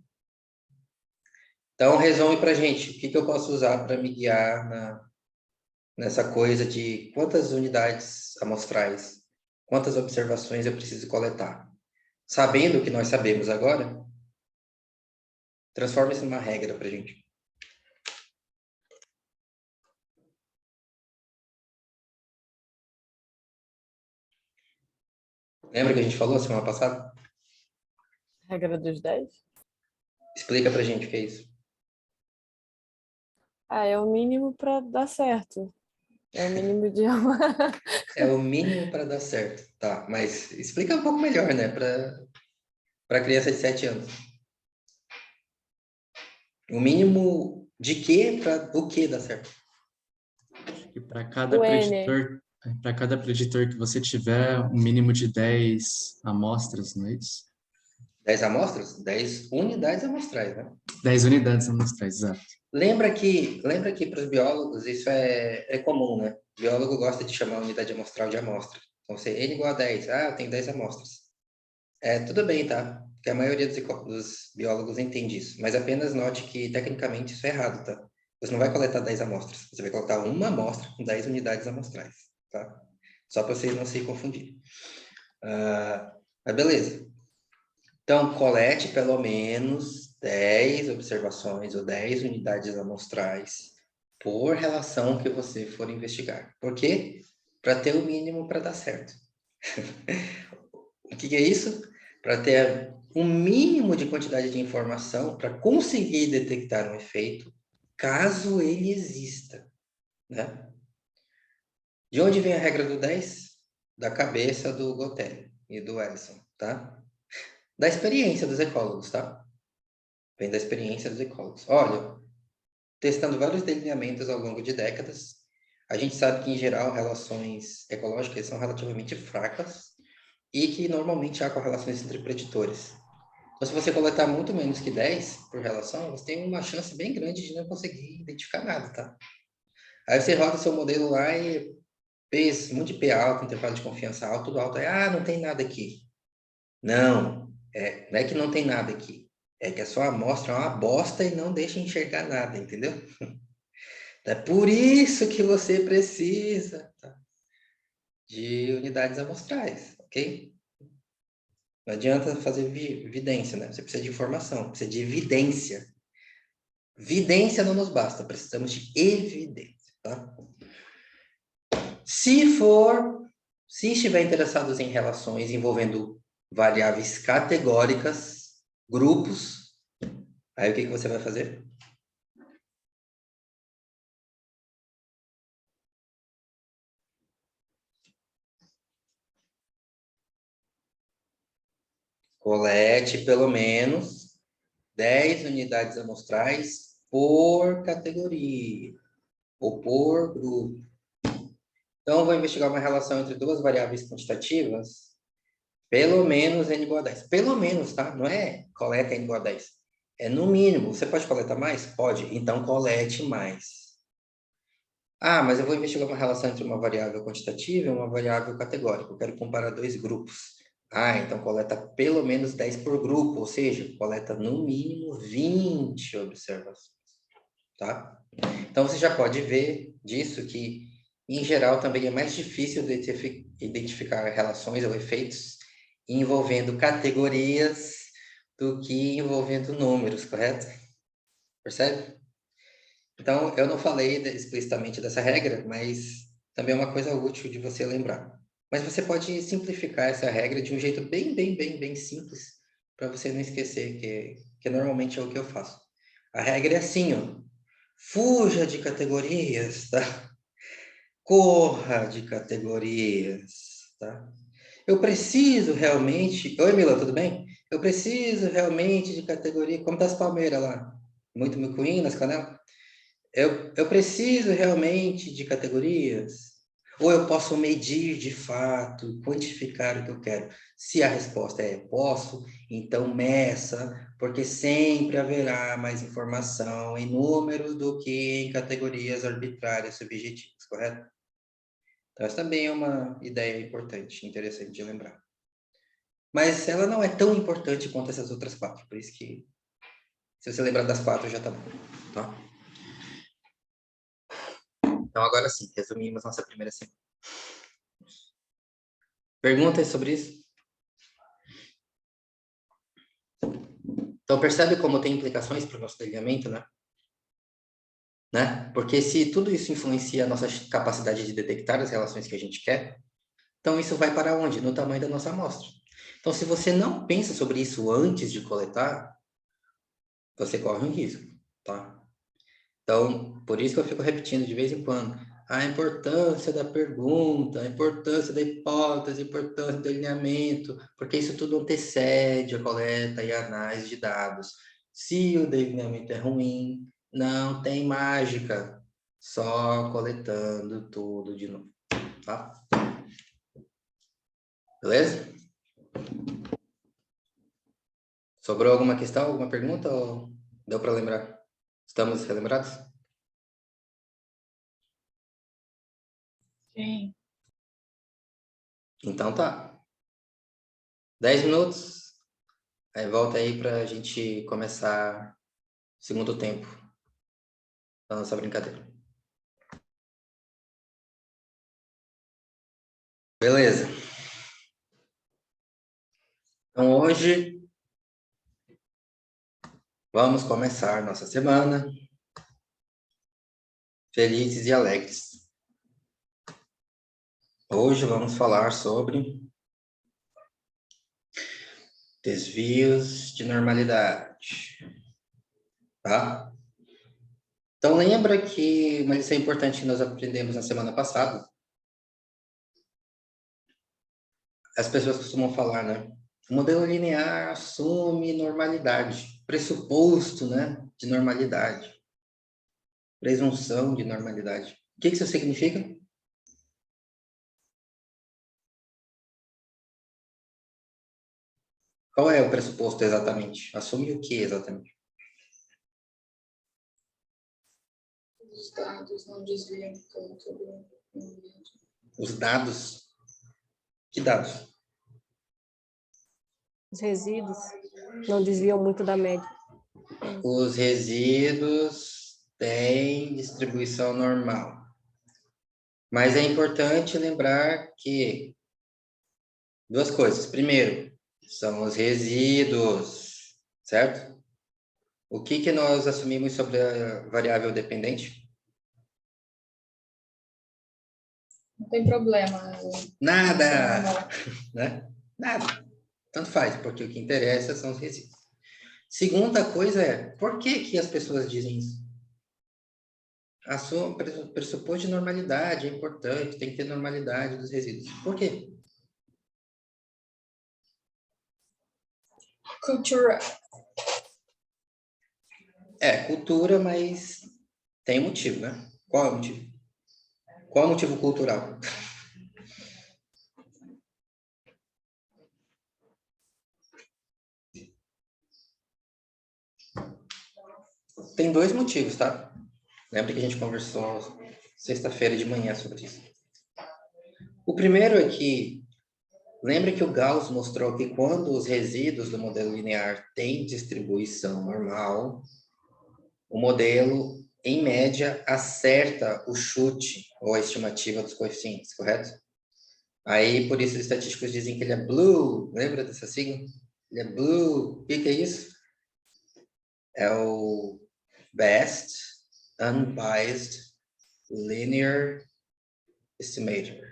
S1: Então, resume para a gente, o que eu posso usar para me guiar nessa coisa de quantas unidades amostrais, quantas observações eu preciso coletar. Sabendo o que nós sabemos agora, transforma isso numa regra para a gente. Lembra que a gente falou semana passada?
S2: Regra dos 10?
S1: Explica para a gente o que é isso.
S2: É o mínimo para dar certo. É o mínimo de...
S1: É o mínimo para dar certo. Tá, mas explica um pouco melhor, né? Para criança de 7 anos. O mínimo de quê para o que dar certo?
S5: E para cada
S2: O N.
S5: preditor que você tiver, um mínimo de 10 amostras, não é isso?
S1: 10 amostras? 10 unidades amostrais, né?
S5: 10 unidades amostrais, exato.
S1: Lembra que para os biólogos isso é comum, né? O biólogo gosta de chamar a unidade amostral de amostra. Então, se N igual a 10, eu tenho 10 amostras. Tudo bem, tá? Porque a maioria dos biólogos entende isso. Mas apenas note que, tecnicamente, isso é errado, tá? Você não vai coletar 10 amostras. Você vai coletar uma amostra com 10 unidades amostrais, tá? Só para vocês não se confundirem. Mas beleza. Então, colete pelo menos 10 observações ou 10 unidades amostrais por relação que você for investigar. Por quê? Para ter o mínimo para dar certo. O que é isso? Para ter um mínimo de quantidade de informação para conseguir detectar um efeito, caso ele exista, né? De onde vem a regra do 10? Da cabeça do Gotelli e do Ellison, tá? Da experiência dos ecólogos, tá? Vem da experiência dos ecólogos. Olha, testando vários delineamentos ao longo de décadas, a gente sabe que, em geral, relações ecológicas são relativamente fracas e que, normalmente, há correlações entre preditores. Então, se você coletar muito menos que 10 por relação, você tem uma chance bem grande de não conseguir identificar nada, tá? Aí você roda seu modelo lá e fez um monte de P alto, intervalo de confiança alto, tudo alto. Aí, não tem nada aqui. Não é que não tem nada aqui. É que a sua amostra é uma bosta e não deixa enxergar nada, entendeu? É por isso que você precisa, tá, de unidades amostrais, ok? Não adianta fazer evidência, né? Você precisa de informação, precisa de evidência. Vidência não nos basta, precisamos de evidência, tá? Se estiver interessados em relações envolvendo variáveis categóricas, grupos, aí o que você vai fazer? Colete pelo menos 10 unidades amostrais por categoria ou por grupo. Então, eu vou investigar uma relação entre duas variáveis quantitativas, pelo menos n igual a 10. Pelo menos, tá? Não é coleta n igual a 10. É no mínimo. Você pode coletar mais? Pode. Então, colete mais. Mas eu vou investigar uma relação entre uma variável quantitativa e uma variável categórica. Eu quero comparar dois grupos. Então coleta pelo menos 10 por grupo, ou seja, coleta no mínimo 20 observações, tá? Então você já pode ver disso que, em geral, também é mais difícil identificar relações ou efeitos envolvendo categorias do que envolvendo números, correto? Percebe? Então, eu não falei explicitamente dessa regra, mas também é uma coisa útil de você lembrar. Mas você pode simplificar essa regra de um jeito bem simples, para você não esquecer, que normalmente é o que eu faço. A regra é assim, ó. Fuja de categorias, tá? Corra de categorias, tá? Eu preciso realmente... Oi, Mila, tudo bem? Eu preciso realmente de categoria... Como tá as palmeiras lá? Muito micuí nas canelas? Eu preciso realmente de categorias? Ou eu posso medir de fato, quantificar o que eu quero? Se a resposta é posso, então meça, porque sempre haverá mais informação em números do que em categorias arbitrárias subjetivas, correto? Então, essa também é uma ideia importante, interessante de lembrar. Mas ela não é tão importante quanto essas outras 4. Por isso que, se você lembrar das 4, já tá bom. Tá? Então, agora sim, resumimos nossa primeira semana. Perguntas sobre isso? Então, percebe como tem implicações para o nosso delineamento, né? Porque se tudo isso influencia a nossa capacidade de detectar as relações que a gente quer, então isso vai para onde? No tamanho da nossa amostra. Então, se você não pensa sobre isso antes de coletar, você corre um risco, tá? Então, por isso que eu fico repetindo de vez em quando a importância da pergunta, a importância da hipótese, a importância do delineamento, porque isso tudo antecede a coleta e a análise de dados. Se o delineamento é ruim, não tem mágica, só coletando tudo de novo, tá? Beleza? Sobrou alguma questão, alguma pergunta ou deu para lembrar? Estamos relembrados?
S3: Sim.
S1: Então tá. 10 minutos, aí volta aí para a gente começar o segundo tempo da nossa brincadeira. Beleza. Então hoje vamos começar nossa semana felizes e alegres. Hoje vamos falar sobre desvios de normalidade, tá? Então lembra que uma lição importante que nós aprendemos na semana passada, as pessoas costumam falar, né? O modelo linear assume normalidade, pressuposto, né, de normalidade, presunção de normalidade. O que isso significa? Qual é o pressuposto exatamente? Assume o que exatamente?
S3: Os dados não desviam tanto do ambiente.
S1: Os dados. Que dados?
S4: Os resíduos não desviam muito da média.
S1: Os resíduos têm distribuição normal. Mas é importante lembrar que duas coisas. Primeiro, são os resíduos, certo? O que nós assumimos sobre a variável dependente?
S3: Não tem problema.
S1: Nada! Né? Nada. Tanto faz, porque o que interessa são os resíduos. Segunda coisa é, por que as pessoas dizem isso? A sua pressuposto de normalidade é importante, tem que ter normalidade dos resíduos. Por quê?
S3: Cultura.
S1: É, cultura, mas tem motivo, né? Qual é o motivo? Qual é o motivo cultural? Tem dois motivos, tá? Lembra que a gente conversou sexta-feira de manhã sobre isso. O primeiro é que, lembra que o Gauss mostrou que quando os resíduos do modelo linear têm distribuição normal, o modelo, em média, acerta o chute ou a estimativa dos coeficientes, correto? Aí, por isso, os estatísticos dizem que ele é blue. Lembra dessa sigla? Ele é blue. O que é isso? É o Best Unbiased Linear Estimator.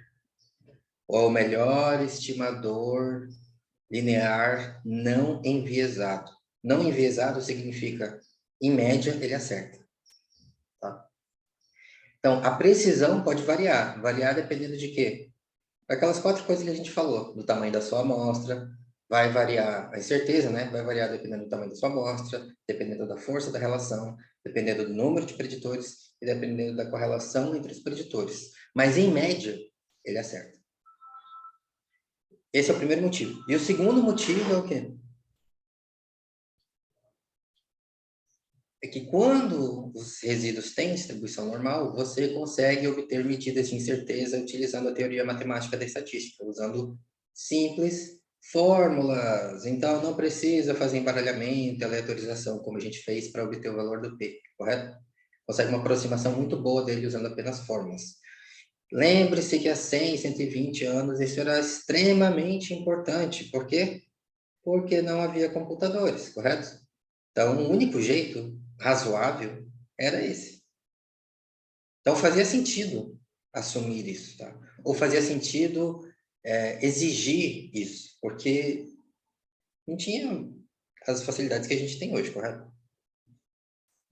S1: Ou o melhor estimador linear não enviesado. Não enviesado significa, em média, ele acerta. Tá? Então, a precisão pode variar. Variar dependendo de quê? Aquelas 4 coisas que a gente falou. Do tamanho da sua amostra, vai variar a incerteza, né? Vai variar dependendo do tamanho da sua amostra, dependendo da força da relação, dependendo do número de preditores e dependendo da correlação entre os preditores. Mas, em média, ele acerta. Esse é o primeiro motivo. E o segundo motivo é o quê? É que quando os resíduos têm distribuição normal, você consegue obter medidas de incerteza utilizando a teoria matemática da estatística, usando simples Fórmulas, então não precisa fazer embaralhamento e aleatorização, como a gente fez para obter o valor do P, correto? Consegue uma aproximação muito boa dele usando apenas fórmulas. Lembre-se que há 100, 120 anos isso era extremamente importante. Por quê? Porque não havia computadores, correto? Então, o único jeito razoável era esse. Então, fazia sentido assumir isso, tá? Ou fazia sentido exigir isso, porque não tinha as facilidades que a gente tem hoje, correto?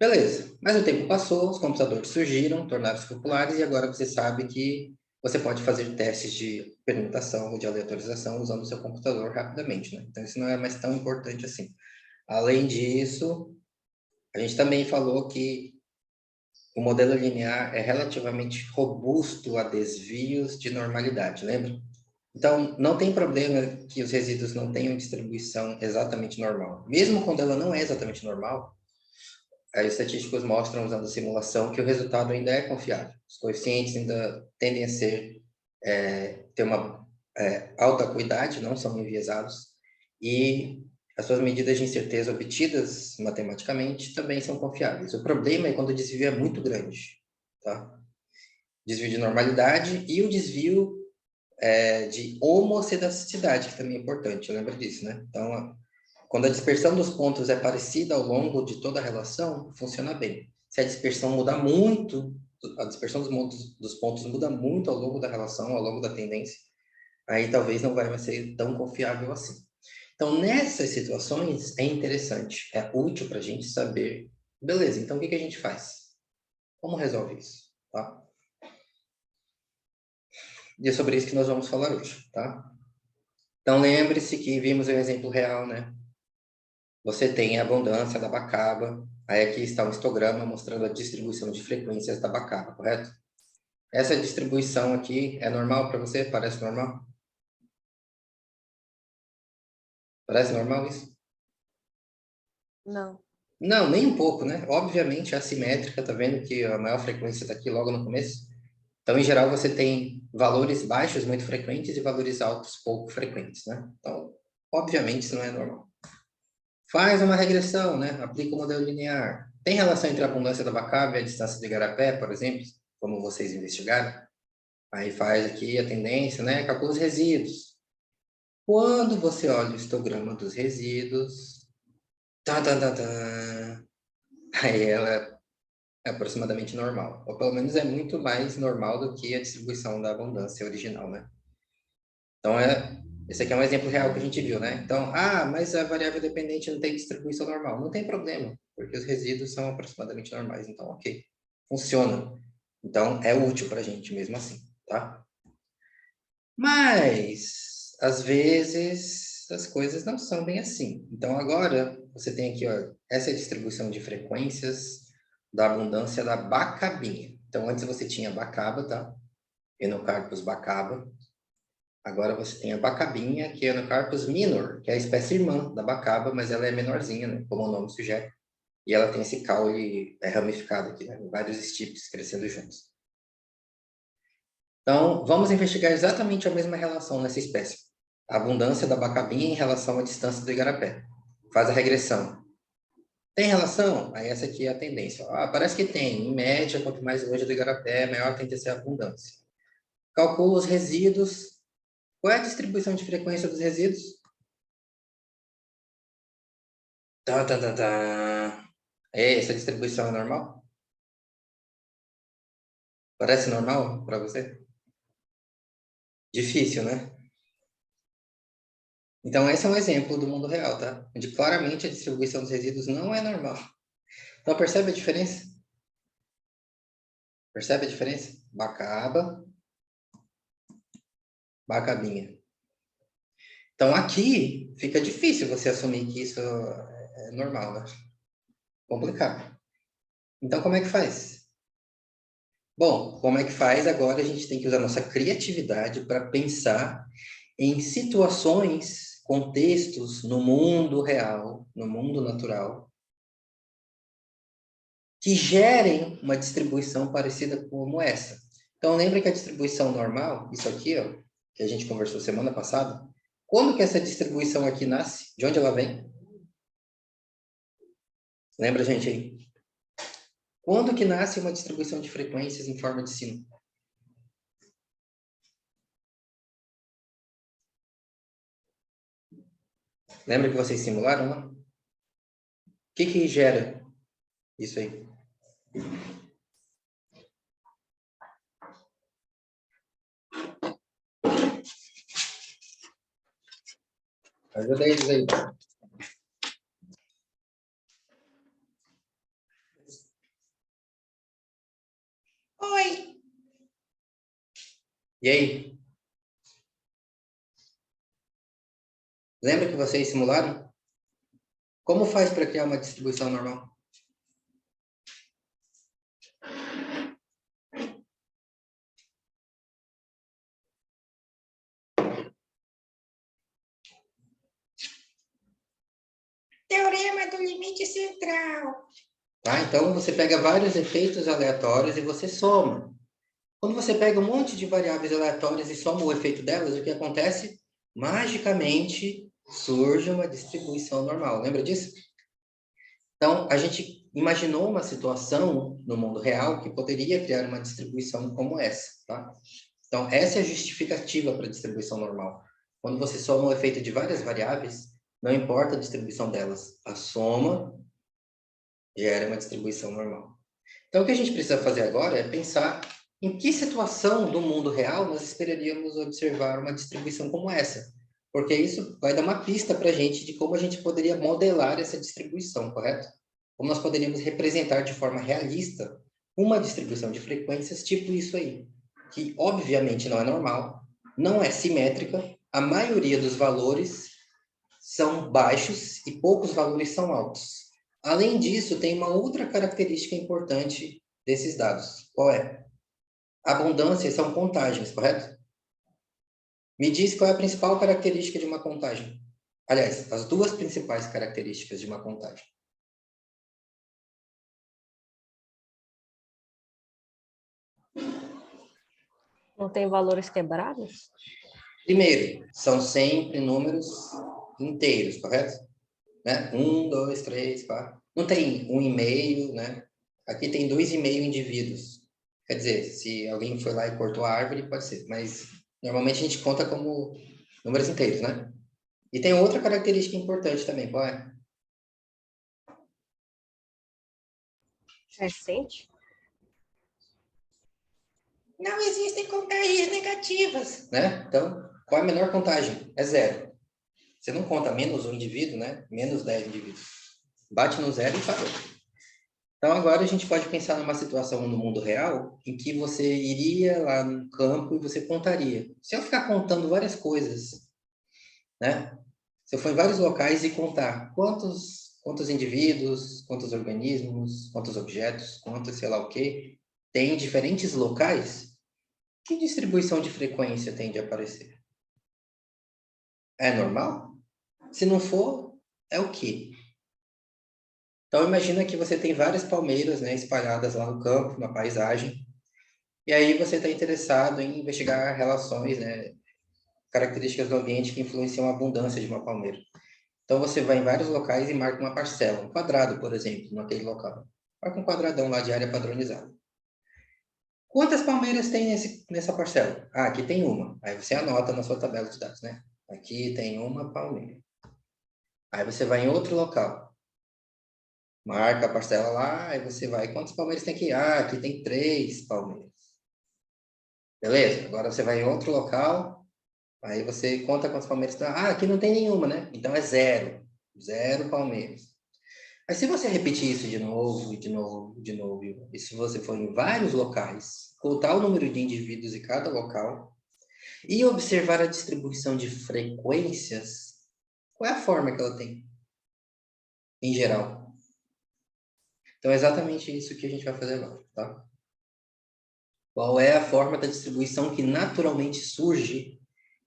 S1: Beleza, mas o tempo passou, os computadores surgiram, tornaram-se populares, e agora você sabe que você pode fazer testes de permutação ou de aleatorização usando o seu computador rapidamente, né? Então, isso não é mais tão importante assim. Além disso, a gente também falou que o modelo linear é relativamente robusto a desvios de normalidade, lembra? Então, não tem problema que os resíduos não tenham distribuição exatamente normal. Mesmo quando ela não é exatamente normal, os estatísticos mostram, usando a simulação, que o resultado ainda é confiável. Os coeficientes ainda tendem a ter uma alta acuidade, não são enviesados, e as suas medidas de incerteza obtidas matematicamente também são confiáveis. O problema é quando o desvio é muito grande, tá? Desvio de normalidade e o desvio de homocedaticidade, que também é importante, lembra disso, né? Então, quando a dispersão dos pontos é parecida ao longo de toda a relação, funciona bem. Se a dispersão muda muito, a dispersão dos pontos muda muito ao longo da relação, ao longo da tendência, aí talvez não vai mais ser tão confiável assim. Então, nessas situações, é interessante, é útil para a gente saber, beleza, então o que a gente faz? Como resolve isso? Tá? E é sobre isso que nós vamos falar hoje, tá? Então, lembre-se que vimos um exemplo real, né? Você tem a abundância da Bacaba, aí aqui está um histograma mostrando a distribuição de frequências da Bacaba, correto? Essa distribuição aqui é normal para você? Parece normal? Parece normal isso?
S2: Não.
S1: Não, nem um pouco, né? Obviamente é assimétrica, tá vendo que a maior frequência está aqui logo no começo? Então, em geral, você tem valores baixos muito frequentes e valores altos pouco frequentes, né? Então, obviamente, isso não é normal. Faz uma regressão, né? Aplica o modelo linear. Tem relação entre a abundância da Bacaba e a distância de Igarapé, por exemplo, como vocês investigaram? Aí faz aqui a tendência, né? Calcula os resíduos. Quando você olha o histograma dos resíduos, tá, tá, tá, tá, aí ela é aproximadamente normal. Ou pelo menos é muito mais normal do que a distribuição da abundância original, né? Então, esse aqui é um exemplo real que a gente viu, né? Então, mas a variável dependente não tem distribuição normal. Não tem problema, porque os resíduos são aproximadamente normais. Então, ok, funciona. Então, é útil para a gente mesmo assim, tá? Mas, às vezes, as coisas não são bem assim. Então, agora, você tem aqui, ó, essa é a distribuição de frequências da abundância da Bacabinha. Então, antes você tinha Bacaba, tá? Enocarpus Bacaba. Agora você tem a Bacabinha, que é Enocarpus minor, que é a espécie irmã da Bacaba, mas ela é menorzinha, né? Como o nome sugere. E ela tem esse caule ramificado aqui, né? Vários estipes crescendo juntos. Então, vamos investigar exatamente a mesma relação nessa espécie. A abundância da Bacabinha em relação à distância do Igarapé. Faz a regressão. Tem relação? Aí essa aqui é a tendência. Parece que tem. Em média, quanto mais longe do Igarapé, maior tende a ser a abundância. Calcula os resíduos. Qual é a distribuição de frequência dos resíduos? Tá, tá, tá, tá. Essa distribuição é normal? Parece normal para você? Difícil, né? Então, esse é um exemplo do mundo real, tá? Onde claramente a distribuição dos resíduos não é normal. Então, percebe a diferença? Percebe a diferença? Bacaba, Bacabinha. Então, aqui fica difícil você assumir que isso é normal, né? Complicado. Então, como é que faz? Bom, como é que faz? Agora a gente tem que usar nossa criatividade para pensar em situações, contextos no mundo real, no mundo natural, que gerem uma distribuição parecida como essa. Então, lembra que a distribuição normal, isso aqui, ó, que a gente conversou semana passada, Quando que essa distribuição aqui nasce? De onde ela vem? Lembra, gente, aí? Quando que nasce uma distribuição de frequências em forma de sino? Lembra que vocês simularam lá? O que gera isso aí? Ajuda eles aí. Oi! E aí? Lembra que vocês simularam? Como faz para criar uma distribuição normal? Teorema do limite central. Tá? Então, você pega vários efeitos aleatórios e você soma. Quando você pega um monte de variáveis aleatórias e soma o efeito delas, o que acontece? Magicamente, surge uma distribuição normal. Lembra disso? Então, a gente imaginou uma situação no mundo real que poderia criar uma distribuição como essa. Tá? Então, essa é a justificativa para a distribuição normal. Quando você soma o efeito de várias variáveis, não importa a distribuição delas, a soma gera uma distribuição normal. Então, o que a gente precisa fazer agora é pensar em que situação do mundo real nós esperaríamos observar uma distribuição como essa. Porque isso vai dar uma pista para a gente de como a gente poderia modelar essa distribuição, correto? Como nós poderíamos representar de forma realista uma distribuição de frequências tipo isso aí, que obviamente não é normal, não é simétrica, a maioria dos valores são baixos e poucos valores são altos. Além disso, tem uma outra característica importante desses dados. Qual é? Abundância são contagens, correto? Me diz qual é a principal característica de uma contagem. Aliás, as duas principais características de uma contagem.
S4: Não tem valores quebrados?
S1: Primeiro, são sempre números inteiros, correto? Né? 1, 2, 3, 4. Não tem 1,5, né? Aqui tem 2,5 indivíduos. Quer dizer, se alguém foi lá e cortou a árvore, pode ser. Mas, normalmente, a gente conta como números inteiros, né? E tem outra característica importante também, qual é?
S4: Recente?
S1: Não existem contagens negativas, né? Então, qual é a menor contagem? É 0. Você não conta menos um indivíduo, né? Menos 10 indivíduos. Bate no 0 e parou. Então, agora a gente pode pensar numa situação no mundo real em que você iria lá no campo e você contaria. Se eu ficar contando várias coisas, né? Se eu for em vários locais e contar quantos indivíduos, quantos organismos, quantos objetos, quantos sei lá o quê, tem em diferentes locais, que distribuição de frequência tende a aparecer? É normal? Se não for, é o quê? Então, imagina que você tem várias palmeiras, né, espalhadas lá no campo, na paisagem, e aí você está interessado em investigar relações, né, características do ambiente que influenciam a abundância de uma palmeira. Então, você vai em vários locais e marca uma parcela, um quadrado, por exemplo, naquele local. Marca um quadradão lá de área padronizada. Quantas palmeiras tem nessa parcela? Ah, aqui tem uma. Aí você anota na sua tabela de dados, né? Aqui tem uma palmeira. Aí você vai em outro local. Marca a parcela lá, aí você vai. Quantas palmeiras tem aqui? Ah, aqui tem 3 palmeiras. Beleza? Agora você vai em outro local. Aí você conta quantas palmeiras tem. Ah, aqui não tem nenhuma, né? Então é 0. 0 palmeiras. Mas se você repetir isso de novo, de novo, de novo, e se você for em vários locais, contar o número de indivíduos em cada local e observar a distribuição de frequências, qual é a forma que ela tem, em geral? Então, é exatamente isso que a gente vai fazer agora, tá? Qual é a forma da distribuição que naturalmente surge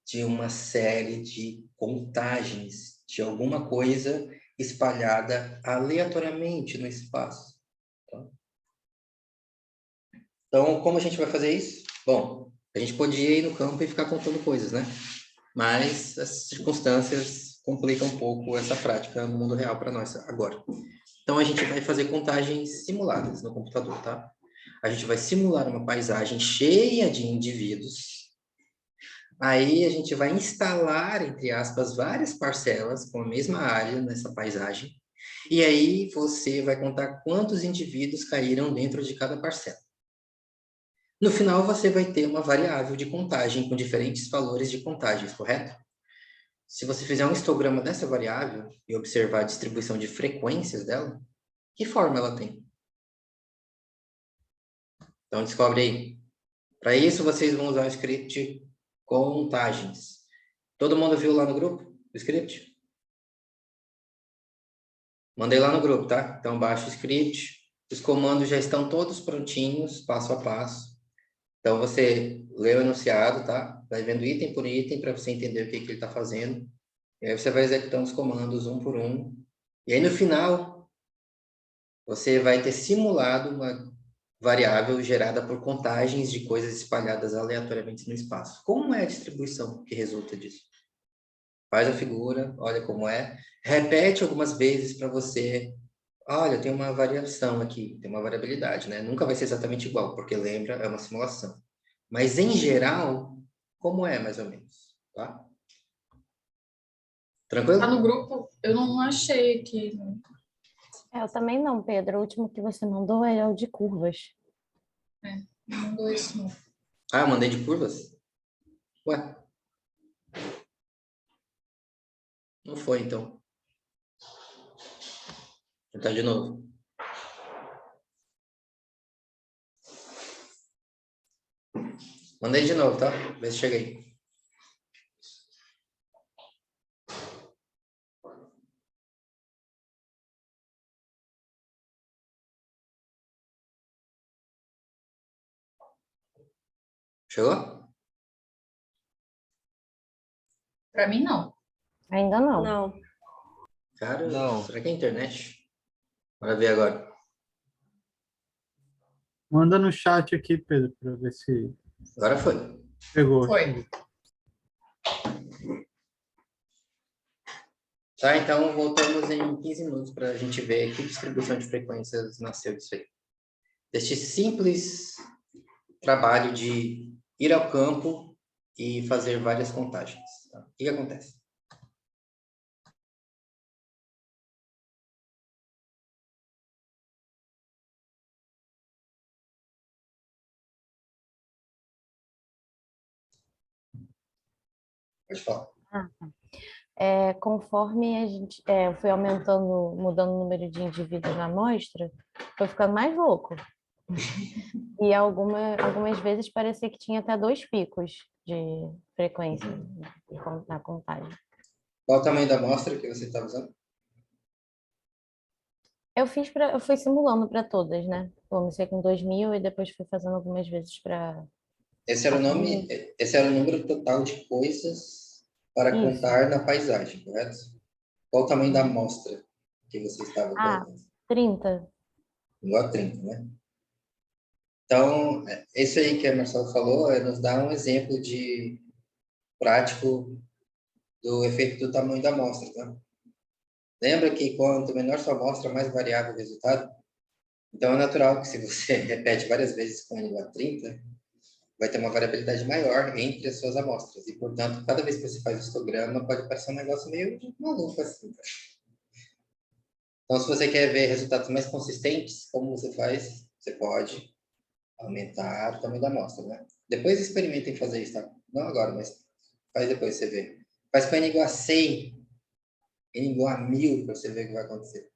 S1: de uma série de contagens de alguma coisa espalhada aleatoriamente no espaço? Tá? Então, como a gente vai fazer isso? Bom, a gente podia ir no campo e ficar contando coisas, né? Mas as circunstâncias complicam um pouco essa prática no mundo real para nós agora. Então, a gente vai fazer contagens simuladas no computador, tá? A gente vai simular uma paisagem cheia de indivíduos. Aí, a gente vai instalar, entre aspas, várias parcelas com a mesma área nessa paisagem. E aí, você vai contar quantos indivíduos caíram dentro de cada parcela. No final, você vai ter uma variável de contagem com diferentes valores de contagens, correto? Se você fizer um histograma dessa variável e observar a distribuição de frequências dela, que forma ela tem? Então, descobre aí. Para isso, vocês vão usar o script contagens. Todo mundo viu lá no grupo o script? Mandei lá no grupo, tá? Então, baixa o script. Os comandos já estão todos prontinhos, passo a passo. Então, você lê o enunciado, tá? Vai vendo item por item para você entender o que ele está fazendo. E aí você vai executando os comandos um por um. E aí, no final, você vai ter simulado uma variável gerada por contagens de coisas espalhadas aleatoriamente no espaço. Como é a distribuição que resulta disso? Faz a figura, olha como é, repete algumas vezes para você. Olha, tem uma variação aqui, tem uma variabilidade, né? Nunca vai ser exatamente igual, porque lembra, é uma simulação. Mas, em geral, como é, mais ou menos, tá? Tranquilo?
S3: Tá no grupo? Eu não achei aqui.
S2: Eu também não, Pedro. O último que você mandou é o de curvas.
S3: Não mandou isso, não.
S1: Ah, eu mandei de curvas? Ué? Não foi, então. Vou tentar de novo. Mandei de novo, tá? Vê se chega aí. Chegou?
S3: Pra mim, não.
S2: Ainda não.
S4: Não.
S1: Cara,
S5: Não.
S1: será que é a internet? Bora ver agora.
S6: Manda no chat aqui, Pedro, para ver se
S1: Agora foi.
S6: pegou.
S3: Foi.
S1: Tá, então voltamos em 15 minutos para a gente ver que distribuição de frequências nasceu disso aí. Deste simples trabalho de ir ao campo e fazer várias contagens. Tá? O que acontece? Pode falar.
S2: Conforme a gente foi aumentando, mudando o número de indivíduos na amostra, foi ficando mais louco. E algumas vezes parecia que tinha até 2 picos de frequência na contagem.
S1: Qual o tamanho da amostra que você está usando?
S2: Eu fui simulando para todas, né? Comecei com 2.000 e depois fui fazendo algumas vezes para...
S1: Esse era o nome, esse era o número total de coisas para
S2: Isso.
S1: contar na paisagem, correto? Qual o tamanho da amostra que você estava colocando?
S2: 30.
S1: Igual a 30, né? Então, isso aí que a Marcela falou nos dá um exemplo de prático do efeito do tamanho da amostra, tá? Lembra que quanto menor sua amostra, mais variável o resultado? Então, é natural que se você repete várias vezes com N igual a 30, vai ter uma variabilidade maior entre as suas amostras. E, portanto, cada vez que você faz o histograma, pode parecer um negócio meio maluco assim. Tá? Então, se você quer ver resultados mais consistentes, como você faz? Você pode aumentar o tamanho da amostra, né? Depois experimentem fazer isso, tá? Não agora, mas faz depois, você vê. Faz com N igual a 100, N igual a 1000, para você ver o que vai acontecer.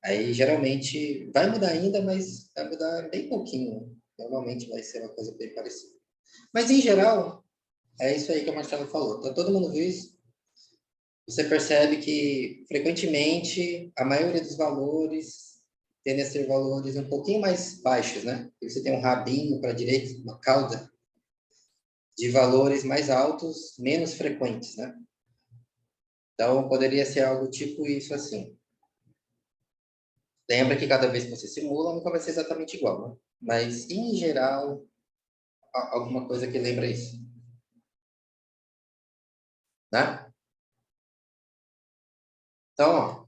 S1: Aí, geralmente, vai mudar ainda, mas vai mudar bem pouquinho. Normalmente vai ser uma coisa bem parecida. Mas, em geral, é isso aí que a Marcela falou. Então, todo mundo viu isso? Você percebe que, frequentemente, a maioria dos valores tendem a ser valores um pouquinho mais baixos, né? E você tem um rabinho para a direita, uma cauda, de valores mais altos, menos frequentes, né? Então, poderia ser algo tipo isso assim. Lembra que cada vez que você simula, nunca vai ser exatamente igual, né? Mas, em geral, alguma coisa que lembra isso. né? Então, ó,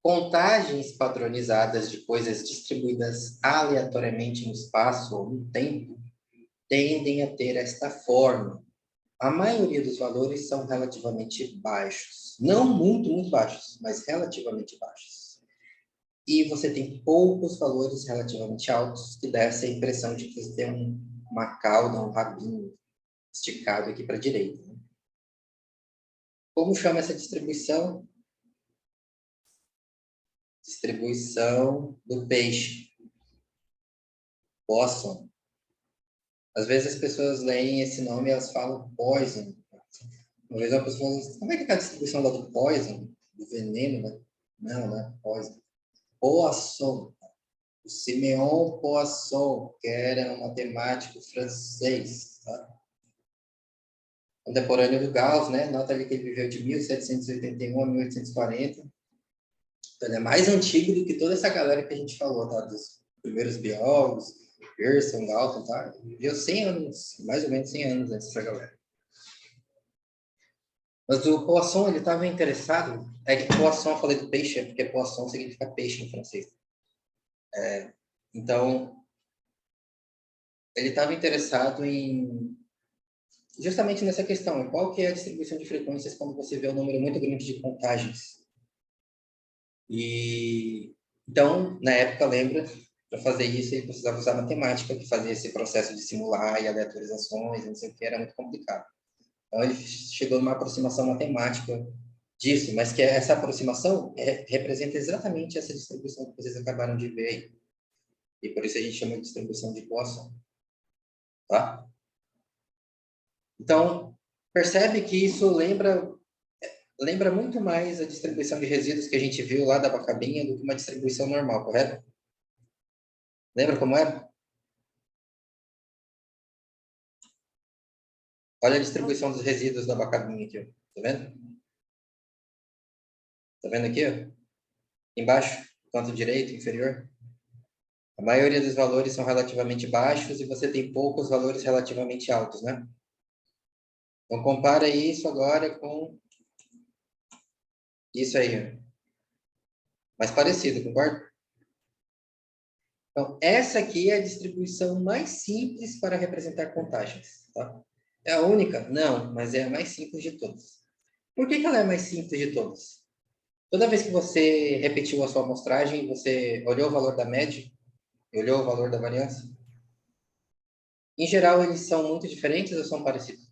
S1: contagens padronizadas de coisas distribuídas aleatoriamente no espaço ou no tempo tendem a ter esta forma. A maioria dos valores são relativamente baixos. Não muito, muito baixos, mas relativamente baixos. E você tem poucos valores relativamente altos, que dá essa impressão de que você tem uma cauda, um rabinho esticado aqui para a direita. Né? Como chama essa distribuição? Distribuição do peixe. Poisson. Às vezes as pessoas leem esse nome e elas falam poison. Uma vez uma pessoa falou, como é que é a distribuição lá do poison? Do veneno, né? Não, né? Poison. Poisson. O Simeon Poisson, que era um matemático francês, tá? Contemporâneo do Gauss, né? Nota ali que ele viveu de 1781 a 1840. Então, ele é mais antigo do que toda essa galera que a gente falou, tá? Dos primeiros biólogos, Pearson, Galton, tá? Ele viveu 100 anos, mais ou menos 100 anos antes dessa galera. Mas o Poisson, ele estava interessado... É que Poisson, eu falei do peixe, é porque Poisson significa peixe em francês. Então, ele estava interessado em... justamente nessa questão, qual que é a distribuição de frequências quando você vê um número muito grande de contagens. E então, na época, lembra, para fazer isso, ele precisava usar matemática, que fazia esse processo de simular e aleatorizações, não sei o que, era muito complicado. Então, ele chegou numa aproximação matemática disso, mas que essa aproximação representa exatamente essa distribuição que vocês acabaram de ver aí. E por isso a gente chama de distribuição de Poisson. Tá? Então, percebe que isso lembra muito mais a distribuição de resíduos que a gente viu lá da Bacabinha do que uma distribuição normal, correto? Lembra como era? Olha a distribuição dos resíduos da Bacabinha aqui, ó. Tá vendo? Tá vendo aqui, ó? Embaixo, canto direito, inferior. A maioria dos valores são relativamente baixos e você tem poucos valores relativamente altos, né? Então, compara isso agora com isso aí, ó. Mais parecido, concorda? Então, essa aqui é a distribuição mais simples para representar contagens, tá? É a única? Não, mas é a mais simples de todas. Por que ela é a mais simples de todas? Toda vez que você repetiu a sua amostragem, você olhou o valor da média, olhou o valor da variância? Em geral, eles são muito diferentes ou são parecidos?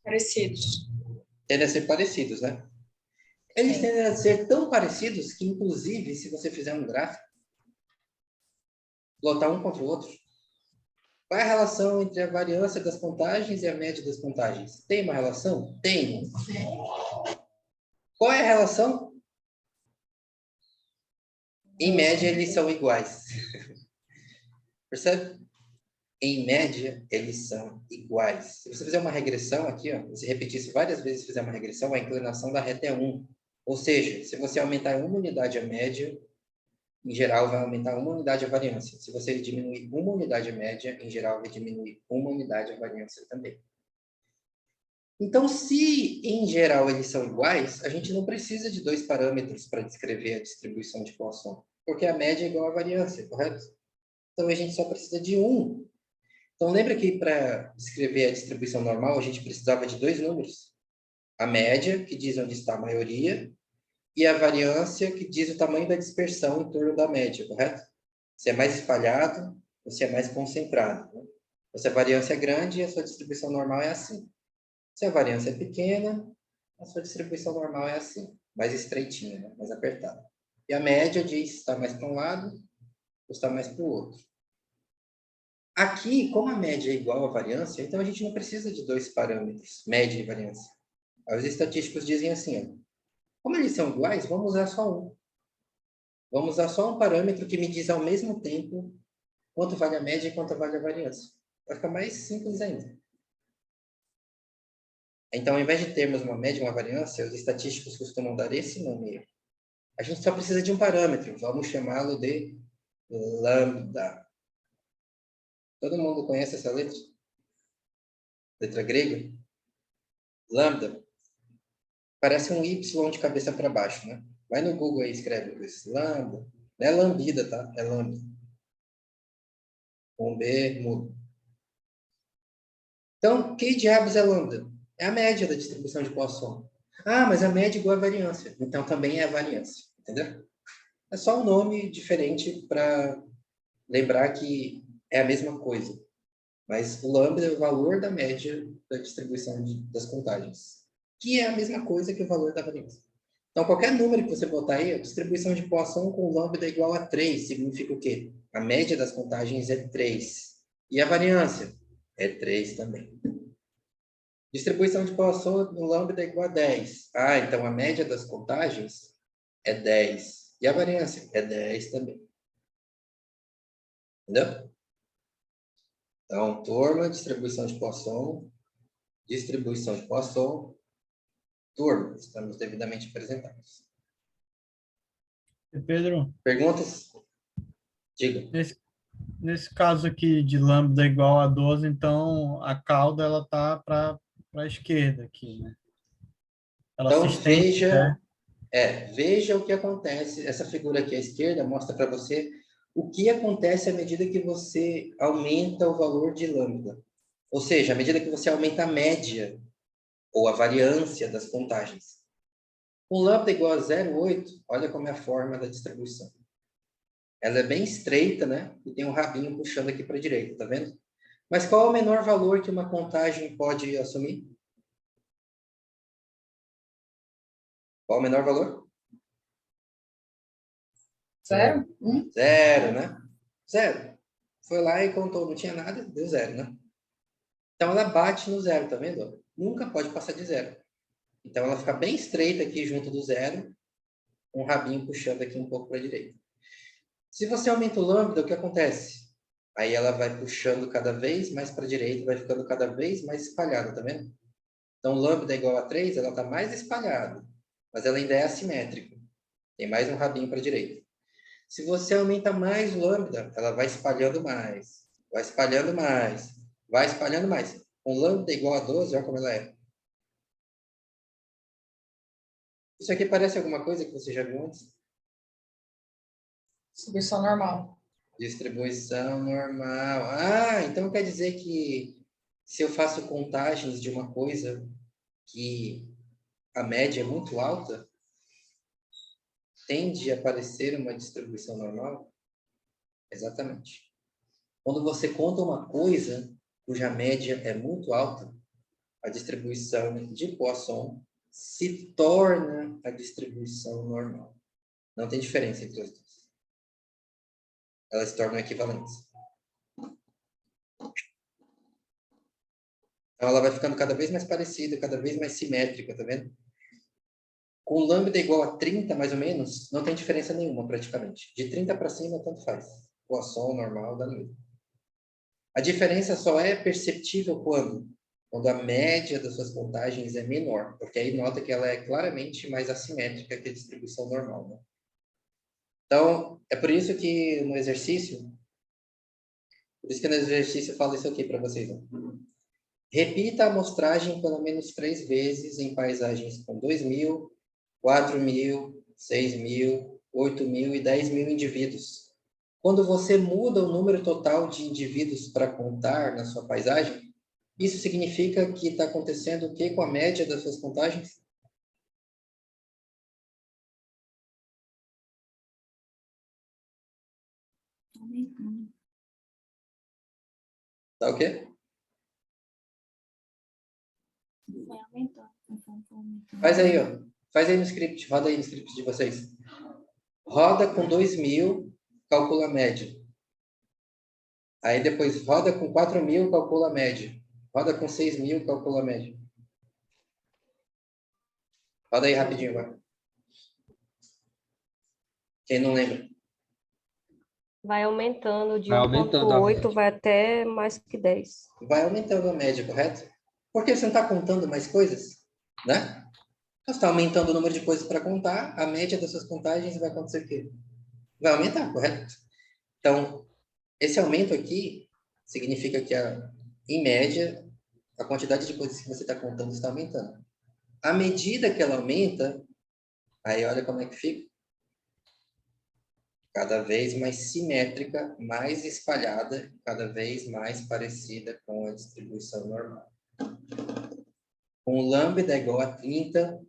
S3: Parecidos.
S1: Tendem a ser parecidos, né? Eles tendem a ser tão parecidos que, inclusive, se você fizer um gráfico, lotar um contra o outro, qual é a relação entre a variância das contagens e a média das contagens? Tem uma relação? Tem. Qual é a relação? Em média, eles são iguais. Percebe? Em média, eles são iguais. Se você fizer uma regressão aqui, ó, você repetir isso várias vezes e fizer uma regressão, a inclinação da reta é 1. Ou seja, se você aumentar uma unidade a média, em geral, vai aumentar uma unidade a variância. Se você diminuir uma unidade a média, em geral, vai diminuir uma unidade a variância também. Então, se em geral eles são iguais, a gente não precisa de dois parâmetros para descrever a distribuição de Poisson, porque a média é igual à variância, correto? Então, a gente só precisa de um. Então, lembra que para descrever a distribuição normal, a gente precisava de dois números? A média, que diz onde está a maioria, e a variância, que diz o tamanho da dispersão em torno da média, correto? Se é mais espalhado, ou se é mais concentrado. Né? Se a variância é grande, a sua distribuição normal é assim. Se a variância é pequena, a sua distribuição normal é assim, mais estreitinha, né? Mais apertada. E a média diz se está mais para um lado ou está mais para o outro. Aqui, como a média é igual à variância, então a gente não precisa de dois parâmetros, média e variância. Os estatísticos dizem assim, ó, como eles são iguais, vamos usar só um. Vamos usar só um parâmetro que me diz ao mesmo tempo quanto vale a média e quanto vale a variância. Vai ficar mais simples ainda. Então, ao invés de termos uma média e uma variância, os estatísticos costumam dar esse nome. A gente só precisa de um parâmetro, vamos chamá-lo de lambda. Todo mundo conhece essa letra? letra grega, lambda, parece um Y de cabeça para baixo, né? Vai no Google aí, escreve isso, lambda. Não é lambida, tá? É lambda. Com B, mudo. Então, que diabos é lambda? É a média da distribuição de Poisson. Ah, mas a média é igual à variância. Então, também é a variância, entendeu? É só um nome diferente para lembrar que é a mesma coisa. Mas o lambda é o valor da média da distribuição das contagens, que é a mesma coisa que o valor da variância. Então, qualquer número que você botar aí, a distribuição de Poisson com lambda é igual a 3, significa o quê? A média das contagens é 3. E a variância? É 3 também. Distribuição de Poisson no lambda é igual a 10. Ah, então a média das contagens é 10. E a variância? É 10 também. Entendeu? Então, turma, distribuição de Poisson, turma, estamos devidamente apresentados.
S6: E Pedro,
S1: Perguntas? Diga.
S6: nesse caso aqui de lambda igual a 12, então a cauda ela tá para a esquerda aqui, né? Ela se
S1: Então,
S6: estende, né?
S1: veja o que acontece. Essa figura aqui à esquerda mostra para você o que acontece à medida que você aumenta o valor de lambda. Ou seja, à medida que você aumenta a média ou a variância das contagens. Com lambda igual a 0,8, olha como é a forma da distribuição. Ela é bem estreita, né? E tem um rabinho puxando aqui para a direita, tá vendo? Mas qual é o menor valor que uma contagem pode assumir? Qual é o menor valor?
S3: 0?
S1: 0, né? 0. Foi lá e contou, não tinha nada, deu 0, né? Então ela bate no 0, tá vendo? Nunca pode passar de 0. Então ela fica bem estreita aqui junto do 0, um rabinho puxando aqui um pouco para a direita. Se você aumenta o lambda, o que acontece? Aí ela vai puxando cada vez mais para a direita, vai ficando cada vez mais espalhada, tá vendo? Então, lambda é igual a 3, ela está mais espalhada, mas ela ainda é assimétrica. Tem mais um rabinho para a direita. Se você aumenta mais o lambda, ela vai espalhando mais, vai espalhando mais, vai espalhando mais. Com lambda igual a 12, olha como ela é. Isso aqui parece alguma coisa que você já viu antes?
S3: Distribuição normal.
S1: Distribuição normal. Ah, então quer dizer que se eu faço contagens de uma coisa que a média é muito alta, tende a aparecer uma distribuição normal? Exatamente. Quando você conta uma coisa cuja média é muito alta, a distribuição de Poisson se torna a distribuição normal. Não tem diferença entre as duas. Elas se tornam equivalentes. Então, ela vai ficando cada vez mais parecida, cada vez mais simétrica, tá vendo? Com lambda igual a 30, mais ou menos, não tem diferença nenhuma, praticamente. De 30 para cima, tanto faz. Poisson, normal, dá no mesmo. A diferença só é perceptível quando a média das suas contagens é menor, porque aí nota que ela é claramente mais assimétrica que a distribuição normal, né? Então, é por isso que no exercício eu falo isso aqui para vocês. Né? Repita a amostragem pelo menos 3 vezes em paisagens com 2.000, 4.000, 6.000, 8.000 e 10.000 indivíduos. Quando você muda o número total de indivíduos para contar na sua paisagem, isso significa que está acontecendo o que com a média das suas contagens?
S3: Aumentando.
S1: Tá o quê?
S3: Vai aumentando. Conforme for aumentando.
S1: Faz aí, ó. Faz aí no script. Roda aí no script de vocês. Roda com 2.000, calcula a média. Aí depois roda com 4.000, calcula a média. Roda com 6.000, calcula a média. Roda aí rapidinho, vai. Quem não lembra?
S4: Vai aumentando de
S5: Vai aumentando a
S4: 1,8,
S5: média.
S4: vai até mais que 10.
S1: Vai aumentando a média, correto? Porque você não está contando mais coisas, né? Então, você está aumentando o número de coisas para contar, a média das suas contagens vai acontecer o quê? Vai aumentar, correto? Então, esse aumento aqui significa que, em média, a quantidade de coisas que você está contando está aumentando. À medida que ela aumenta, aí olha como é que fica. Cada vez mais simétrica, mais espalhada, cada vez mais parecida com a distribuição normal. Com lambda igual a 30,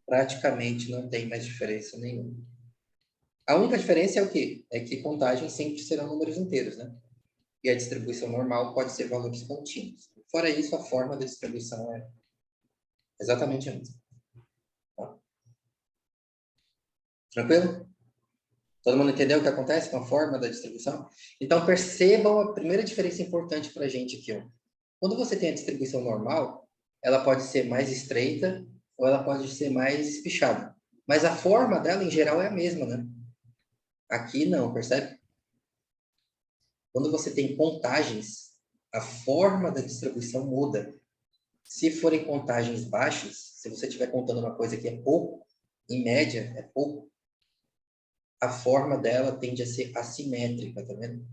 S1: praticamente não tem mais diferença nenhuma. A única diferença é o quê? É que contagens sempre serão números inteiros, né? E a distribuição normal pode ser valores contínuos. Fora isso, a forma da distribuição é exatamente a mesma. Tá? Tranquilo? Todo mundo entendeu o que acontece com a forma da distribuição? Então, percebam a primeira diferença importante para a gente aqui. Ó. Quando você tem a distribuição normal, ela pode ser mais estreita ou ela pode ser mais espichada. Mas a forma dela, em geral, é a mesma, né? Aqui não, percebe? Quando você tem contagens, a forma da distribuição muda. Se forem contagens baixas, se você estiver contando uma coisa que é pouco, em média, é pouco, a forma dela tende a ser assimétrica, tá vendo?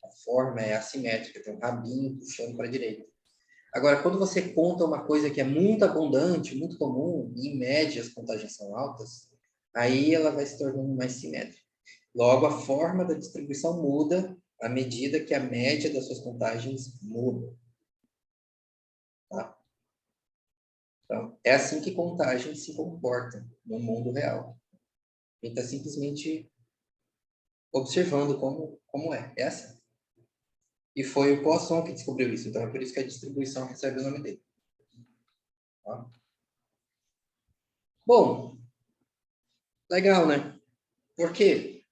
S1: A forma é assimétrica, tem um rabinho puxando para a direita. Agora, quando você conta uma coisa que é muito abundante, muito comum, e em média as contagens são altas, aí ela vai se tornando mais simétrica. Logo, a forma da distribuição muda à medida que a média das suas contagens muda. Tá? Então, é assim que contagem se comporta no mundo real. A gente está simplesmente observando como é. É assim. E foi o Poisson que descobriu isso. Então, é por isso que a distribuição recebe o nome dele. Tá? Bom, legal, né? Por quê?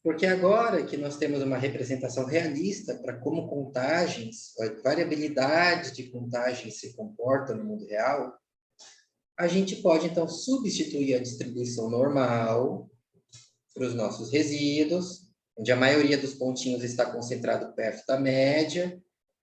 S1: Porque agora que nós temos uma representação realista para como contagens, a variabilidade de contagens se comporta no mundo real, a gente pode, então, substituir a distribuição normal para os nossos resíduos, onde a maioria dos pontinhos está concentrado perto da média,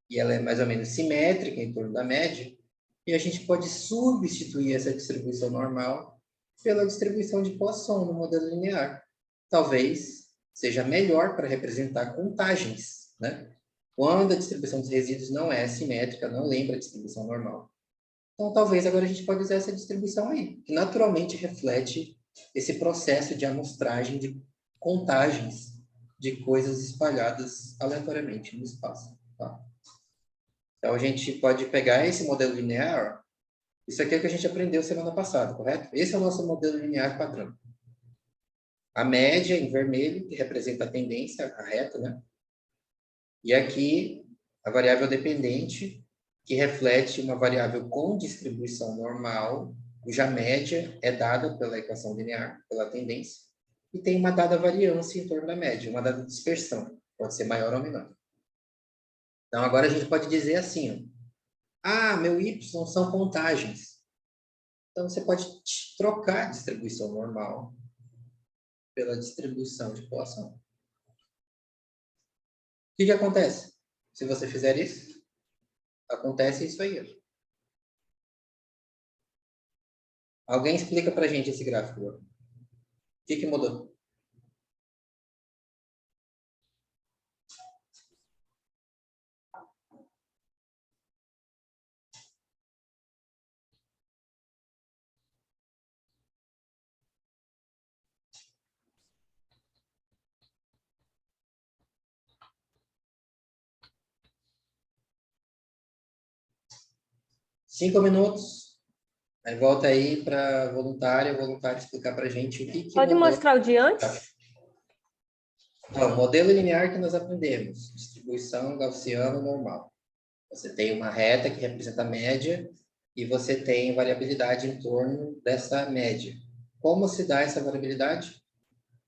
S1: e ela é mais ou menos simétrica em torno da média, e a gente pode substituir essa distribuição normal pela distribuição de Poisson no modelo linear. Talvez seja melhor para representar contagens, né? Quando a distribuição dos resíduos não é simétrica, não lembra a distribuição normal. Então, talvez agora a gente pode usar essa distribuição aí, que naturalmente reflete esse processo de amostragem de contagens de coisas espalhadas aleatoriamente no espaço. Tá? Então, a gente pode pegar esse modelo linear, isso aqui é o que a gente aprendeu semana passada, correto? Esse é o nosso modelo linear padrão. A média em vermelho, que representa a tendência, a reta, né? E aqui, a variável dependente, que reflete uma variável com distribuição normal, cuja média é dada pela equação linear, pela tendência, e tem uma dada variância em torno da média, uma dada dispersão, pode ser maior ou menor. Então, agora a gente pode dizer assim, ó, meu y são contagens. Então, você pode trocar a distribuição normal pela distribuição de Poisson. O que acontece? Se você fizer isso, acontece isso aí. Ó. Alguém explica para a gente esse gráfico. Ó. O que mudou? Cinco minutos. Aí volta aí para o voluntário explicar para a gente o que
S4: Pode
S1: mudou.
S4: mostrar o de antes?
S1: Então, modelo linear que nós aprendemos. Distribuição gaussiana normal. Você tem uma reta que representa a média e você tem variabilidade em torno dessa média. Como se dá essa variabilidade?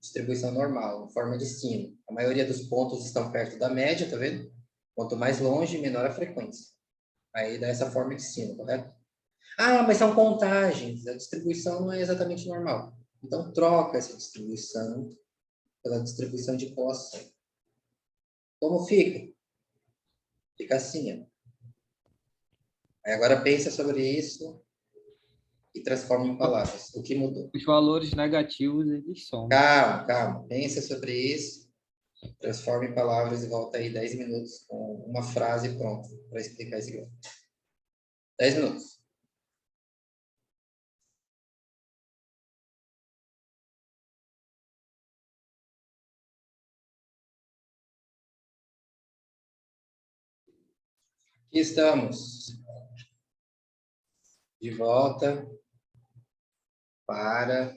S1: Distribuição normal, em forma de sino. A maioria dos pontos estão perto da média, tá vendo? Quanto mais longe, menor a frequência. Aí dá essa forma de sino, correto? Ah, mas são contagens. A distribuição não é exatamente normal. Então, troca essa distribuição pela distribuição de Poisson. Como fica? Fica assim, ó. Aí agora pensa sobre isso e transforma em palavras. O que mudou?
S7: Os valores negativos, eles somam.
S1: Calma. Pensa sobre isso, transforma em palavras e volta aí 10 minutos com uma frase pronta para explicar esse gráfico. 10 minutos. Aqui estamos. De volta para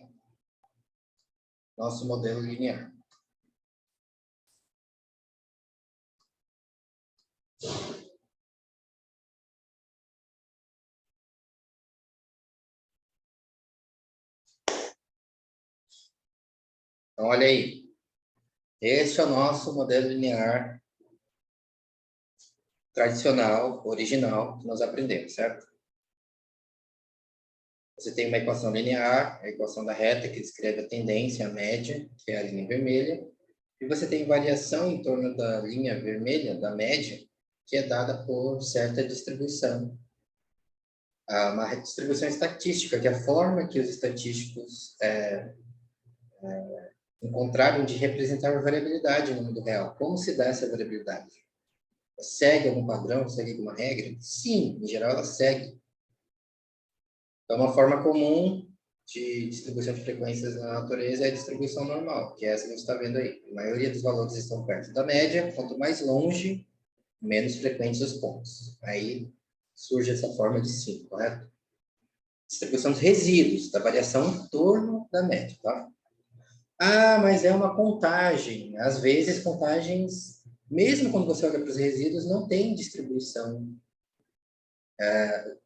S1: nosso modelo linear. Então, olha aí. Este é o nosso modelo linear tradicional, original, que nós aprendemos, certo? Você tem uma equação linear, a equação da reta, que descreve a tendência, a média, que é a linha vermelha. E você tem variação em torno da linha vermelha, da média, que é dada por certa distribuição. Uma distribuição estatística, que é a forma que os estatísticos encontraram de representar a variabilidade no mundo real. Como se dá essa variabilidade? Segue algum padrão? Segue alguma regra? Sim, em geral ela segue. Então, uma forma comum de distribuição de frequências na natureza é a distribuição normal, que é essa que você está vendo aí. A maioria dos valores estão perto da média, quanto mais longe, menos frequentes os pontos. Aí surge essa forma de sim, correto? Distribuição dos resíduos, da variação em torno da média, tá? Ah, mas é uma contagem. Às vezes, contagens, mesmo quando você olha para os resíduos, não tem distribuição.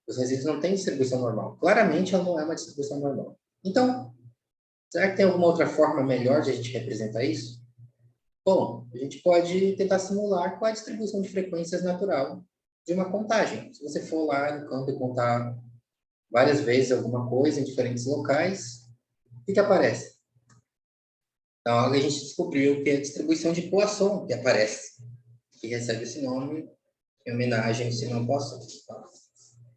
S1: Os resíduos não têm distribuição normal. Claramente, ela não é uma distribuição normal. Então, será que tem alguma outra forma melhor de a gente representar isso? Bom, a gente pode tentar simular qual é a distribuição de frequências natural de uma contagem. Se você for lá no campo e contar várias vezes alguma coisa em diferentes locais, o que aparece? Então, a gente descobriu que é a distribuição de Poisson que aparece, que recebe esse nome em homenagem ao Simão Poisson. Tá?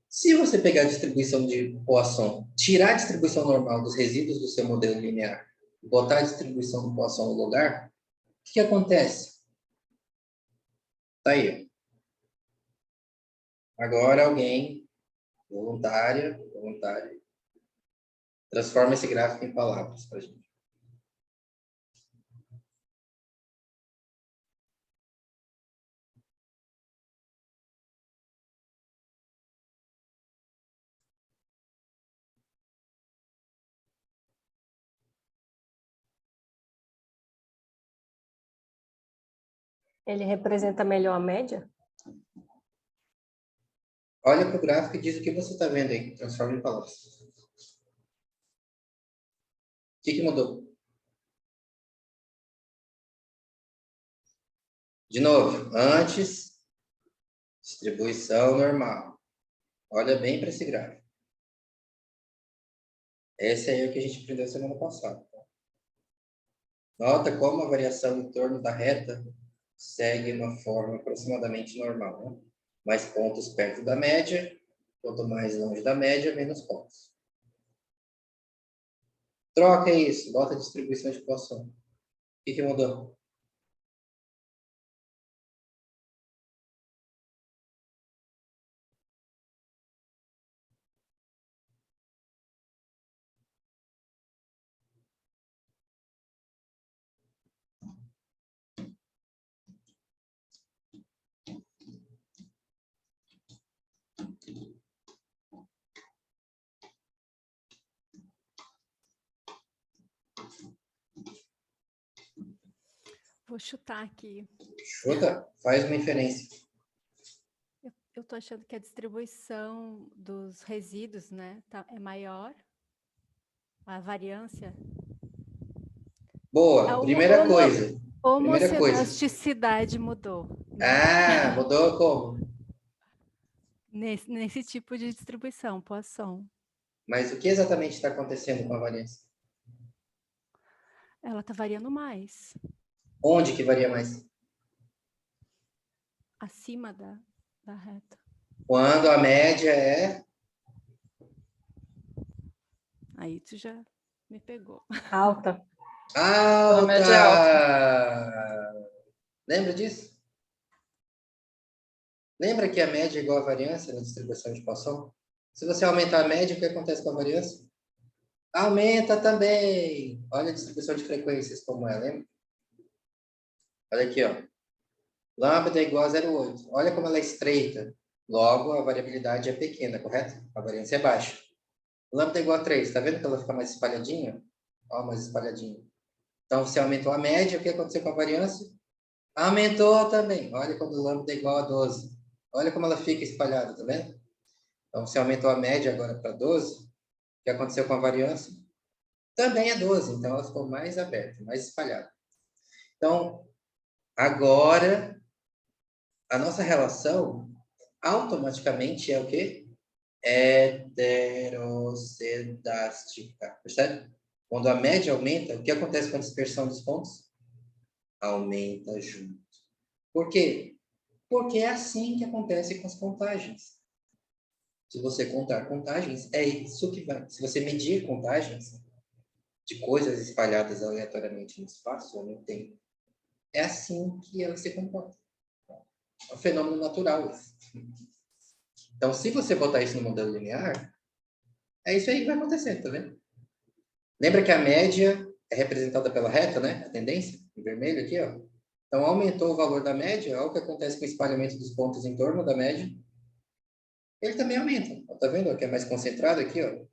S1: Se você pegar a distribuição de Poisson, tirar a distribuição normal dos resíduos do seu modelo linear, e botar a distribuição do Poisson no lugar, o que acontece? Tá aí. Agora alguém, voluntário, transforma esse gráfico em palavras para a gente.
S4: Ele representa melhor a média?
S1: Olha para o gráfico e diz o que você está vendo aí. Transforma em palavras. O que mudou? De novo, antes, distribuição normal. Olha bem para esse gráfico. Esse aí é o que a gente aprendeu semana passada. Nota como a variação em torno da reta segue uma forma aproximadamente normal. Né? Mais pontos perto da média, quanto mais longe da média, menos pontos. Troca isso, bota a distribuição de Poisson. O que mudou?
S8: Vou chutar aqui.
S1: Chuta, faz uma inferência.
S8: Eu estou achando que a distribuição dos resíduos, né, é maior. A variância.
S1: Boa, primeira coisa.
S8: Homocinesticidade mudou. Né?
S1: Ah, mudou como?
S8: Nesse tipo de distribuição, Poisson.
S1: Mas o que exatamente está acontecendo com a variância?
S8: Ela está variando mais.
S1: Onde que varia mais?
S8: Acima da reta.
S1: Quando a média é...
S8: Aí tu já me pegou.
S4: Alta.
S1: Alta!
S9: A média é alta.
S1: Lembra disso? Lembra que a média é igual à variância na distribuição de Poisson? Se você aumentar a média, o que acontece com a variância? Aumenta também. Olha a distribuição de frequências como é, lembra? Olha aqui, ó. Lambda é igual a 0,8. Olha como ela é estreita. Logo, a variabilidade é pequena, correto? A variância é baixa. Lambda é igual a 3. Está vendo que ela fica mais espalhadinha? Ó, mais espalhadinha. Então, se aumentou a média, o que aconteceu com a variância? Aumentou também. Olha quando lambda é igual a 12. Olha como ela fica espalhada, tá vendo? Então, se aumentou a média agora para 12, o que aconteceu com a variância? Também é 12. Então, ela ficou mais aberta, mais espalhada. Então, agora, a nossa relação automaticamente é o quê? Heterocedástica. Percebe? Quando a média aumenta, o que acontece com a dispersão dos pontos? Aumenta junto. Por quê? Porque é assim que acontece com as contagens. Se você contar contagens, é isso que vai. Se você medir contagens de coisas espalhadas aleatoriamente no espaço ou no tempo, é assim que ela se comporta. É um fenômeno natural. Então, se você botar isso no modelo linear, é isso aí que vai acontecer, tá vendo? Lembra que a média é representada pela reta, né? A tendência, em vermelho aqui, ó. Então, aumentou o valor da média, olha o que acontece com o espalhamento dos pontos em torno da média. Ele também aumenta. Ó, tá vendo? Que é mais concentrado aqui, ó.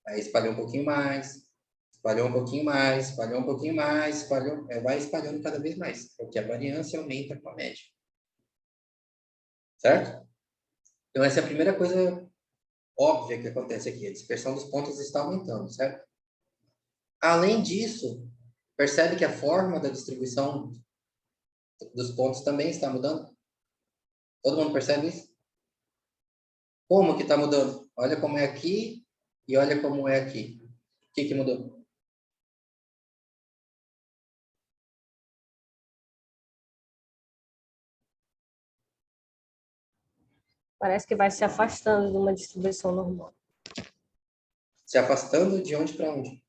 S1: Aí espalhou um pouquinho mais, espalhou um pouquinho mais, espalhou um pouquinho mais, espalhou, vai espalhando cada vez mais, porque a variância aumenta com a média. Certo? Então, essa é a primeira coisa óbvia que acontece aqui. A dispersão dos pontos está aumentando, certo? Além disso, percebe que a forma da distribuição dos pontos também está mudando? Todo mundo percebe isso? Como que está mudando? Olha como é aqui e olha como é aqui. O que mudou?
S4: Parece que vai se afastando de uma distribuição normal.
S1: Se afastando de onde para onde?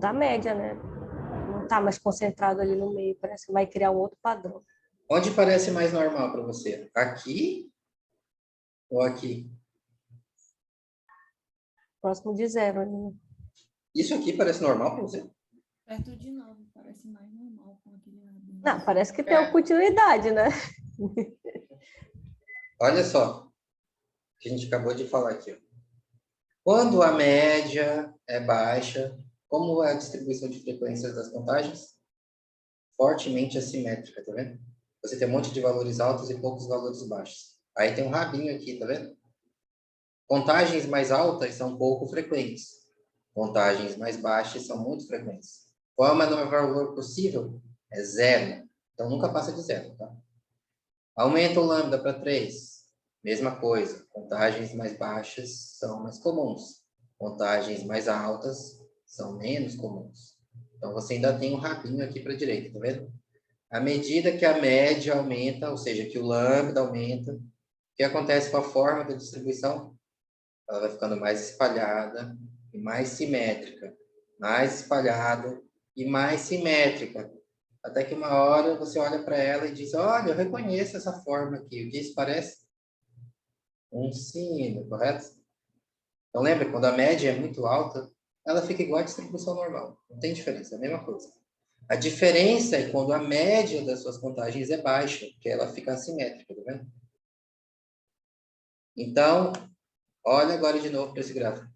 S4: Da média, né? Não está mais concentrado ali no meio, parece que vai criar um outro padrão.
S1: Onde parece mais normal para você? Aqui ou aqui?
S4: Próximo de zero ali, né?
S1: Isso aqui parece normal para você?
S3: Perto de 9, parece mais normal com aquele rabinho.
S4: Não, parece que tem uma continuidade, né?
S1: Olha só, o que a gente acabou de falar aqui. Ó. Quando a média é baixa, como é a distribuição de frequências das contagens? Fortemente assimétrica, tá vendo? Você tem um monte de valores altos e poucos valores baixos. Aí tem um rabinho aqui, tá vendo? Contagens mais altas são pouco frequentes. Contagens mais baixas são muito frequentes. Qual é o menor valor possível? É zero. Então, nunca passa de zero, tá? Aumenta o lambda para 3. Mesma coisa. Contagens mais baixas são mais comuns. Contagens mais altas são menos comuns. Então, você ainda tem um rabinho aqui para a direita, tá vendo? À medida que a média aumenta, ou seja, que o lambda aumenta, o que acontece com a forma da distribuição? Ela vai ficando mais espalhada e mais simétrica. Mais espalhada e mais simétrica. Até que uma hora você olha para ela e diz, olha, eu reconheço essa forma aqui. O que isso parece? Um sino, correto? Então lembra, quando a média é muito alta, ela fica igual à distribuição normal. Não tem diferença, é a mesma coisa. A diferença é quando a média das suas contagens é baixa, porque ela fica assimétrica, tá vendo? Então, olha agora de novo para esse gráfico.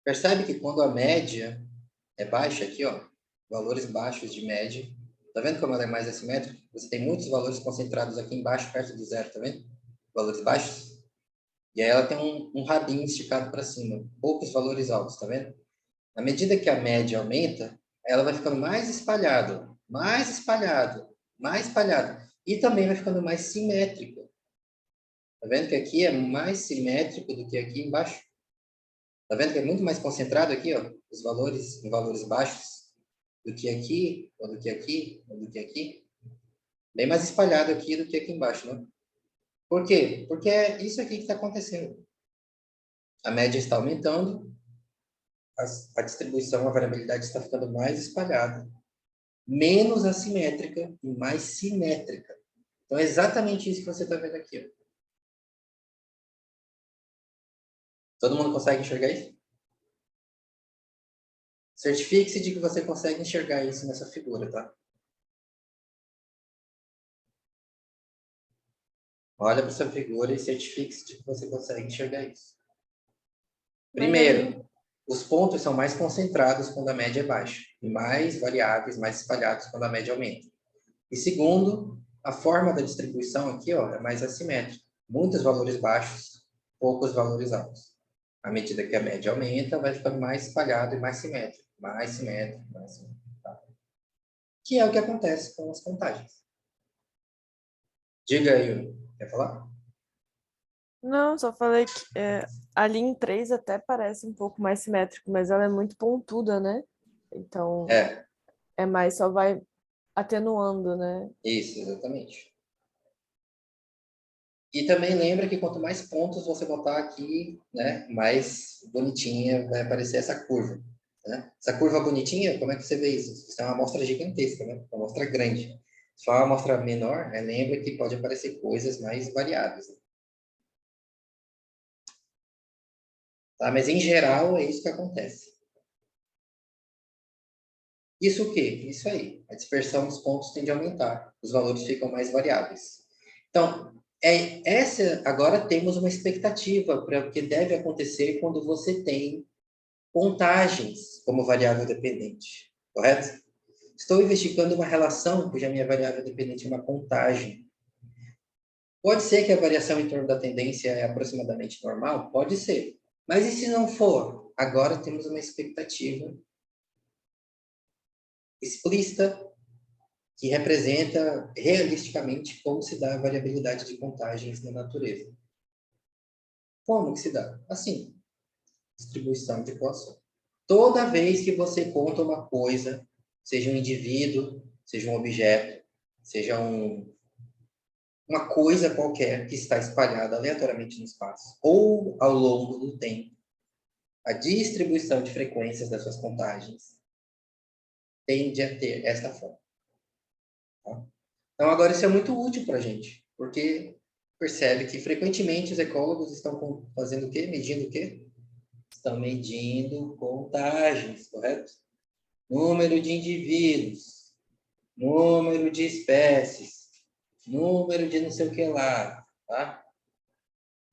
S1: Percebe que quando a média é baixa aqui, ó, valores baixos de média, tá vendo como ela é mais assimétrica? Você tem muitos valores concentrados aqui embaixo, perto do zero, tá vendo? Valores baixos. E aí ela tem um rabinho esticado para cima, poucos valores altos, tá vendo? À medida que a média aumenta, ela vai ficando mais espalhada, mais espalhada, mais espalhada. E também vai ficando mais simétrica. Tá vendo que aqui é mais simétrico do que aqui embaixo? Tá vendo que é muito mais concentrado aqui, ó, os valores em valores baixos do que aqui, ou do que aqui, ou do que aqui? Bem mais espalhado aqui do que aqui embaixo, né? Por quê? Porque é isso aqui que está acontecendo. A média está aumentando, a distribuição, a variabilidade está ficando mais espalhada. menos assimétrica e mais simétrica. Então, é exatamente isso que você está vendo aqui. Ó. Todo mundo consegue enxergar isso? Certifique-se de que você consegue enxergar isso nessa figura, tá? Olha para essa figura e certifique-se de que você consegue enxergar isso. Primeiro, os pontos são mais concentrados quando a média é baixa, e mais variáveis, mais espalhados quando a média aumenta. E segundo, a forma da distribuição aqui, ó, é mais assimétrica. Muitos valores baixos, poucos valores altos. À medida que a média aumenta, vai ficando mais espalhado e mais simétrico. Mais simétrico, mais simétrico. Tá? Que é o que acontece com as contagens. Diga aí, quer falar?
S9: Não, só falei que a linha em 3 até parece um pouco mais simétrico, mas ela é muito pontuda, né? Então, é mais, só vai atenuando, né?
S1: Isso, exatamente. E também lembra que quanto mais pontos você botar aqui, né, mais bonitinha vai aparecer essa curva. Né? Essa curva bonitinha, como é que você vê isso? Isso é uma amostra gigantesca, né? Uma amostra grande. Se for uma amostra menor, lembra que pode aparecer coisas mais variadas. Né? Tá? Mas, em geral, é isso que acontece. Isso o quê? Isso aí. A dispersão dos pontos tende a aumentar. Os valores ficam mais variáveis. Então, agora temos uma expectativa para o que deve acontecer quando você tem contagens como variável dependente. Correto? Estou investigando uma relação cuja minha variável dependente é uma contagem. Pode ser que a variação em torno da tendência é aproximadamente normal? Pode ser. Mas e se não for? Agora temos uma expectativa explícita que representa realisticamente como se dá a variabilidade de contagens na natureza. Como que se dá? Assim, distribuição de Poisson. Toda vez que você conta uma coisa, seja um indivíduo, seja um objeto, seja uma coisa qualquer que está espalhada aleatoriamente no espaço, ou ao longo do tempo, a distribuição de frequências das suas contagens tende a ter esta forma. Tá? Então, agora isso é muito útil para a gente, porque percebe que frequentemente os ecólogos estão fazendo o quê? Medindo o quê? Estão medindo contagens, correto? Número de indivíduos, número de espécies, número de não sei o que lá, tá?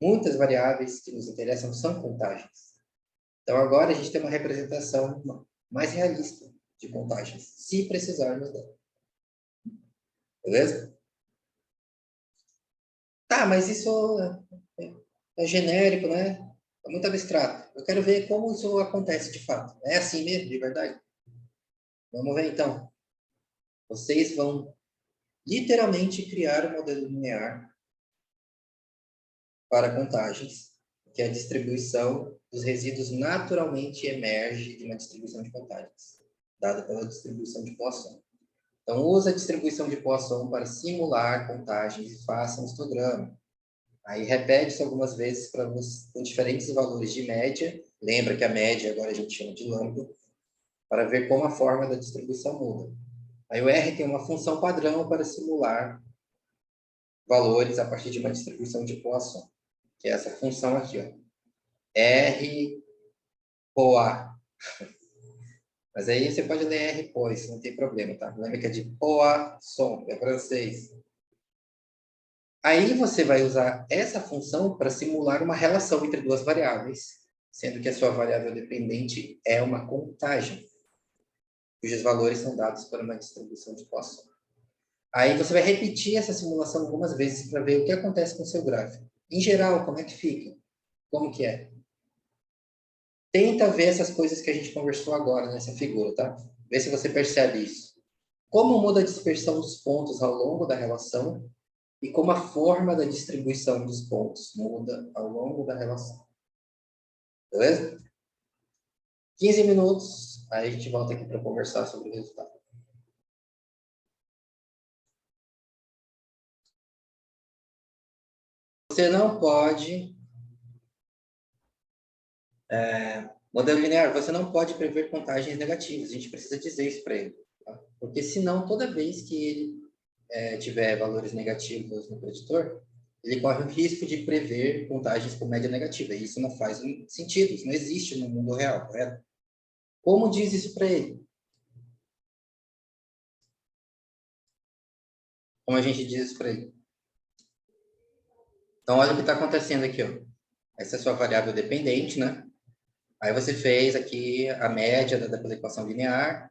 S1: Muitas variáveis que nos interessam são contagens. Então, agora a gente tem uma representação mais realista de contagens, se precisarmos dela. Beleza? Tá, mas isso é genérico, né? É muito abstrato. Eu quero ver como isso acontece de fato. É assim mesmo, de verdade? Vamos ver, então. Vocês vão literalmente criar um modelo linear para contagens, que é a distribuição dos resíduos naturalmente emerge de uma distribuição de contagens, dada pela distribuição de Poisson. Então, usa a distribuição de Poisson para simular contagens e faça um histograma. Aí, repete isso algumas vezes com diferentes valores de média. Lembra que a média agora a gente chama de lambda, para ver como a forma da distribuição muda. Aí, o R tem uma função padrão para simular valores a partir de uma distribuição de Poisson, que é essa função aqui, ó. R POA. Mas aí você pode ler R POIS, não tem problema, tá? Lembra que é de Poisson, é francês. Aí você vai usar essa função para simular uma relação entre duas variáveis, sendo que a sua variável dependente é uma contagem, cujos valores são dados por uma distribuição de Poisson. Aí você vai repetir essa simulação algumas vezes para ver o que acontece com o seu gráfico. Em geral, como é que fica? Como que é? Tenta ver essas coisas que a gente conversou agora nessa figura, tá? Vê se você percebe isso. Como muda a dispersão dos pontos ao longo da relação e como a forma da distribuição dos pontos muda ao longo da relação. Beleza? 15 minutos, aí a gente volta aqui para conversar sobre o resultado. Você não pode... modelo linear, você não pode prever contagens negativas. A gente precisa dizer isso para ele. Tá? Porque senão, toda vez que ele tiver valores negativos no preditor, ele corre o risco de prever contagens com média negativa. E isso não faz sentido, isso não existe no mundo real, correto? Como diz isso para ele? Como a gente diz isso para ele? Então, olha o que está acontecendo aqui. Ó. Essa é a sua variável dependente, né? Aí você fez aqui a média pela equação linear.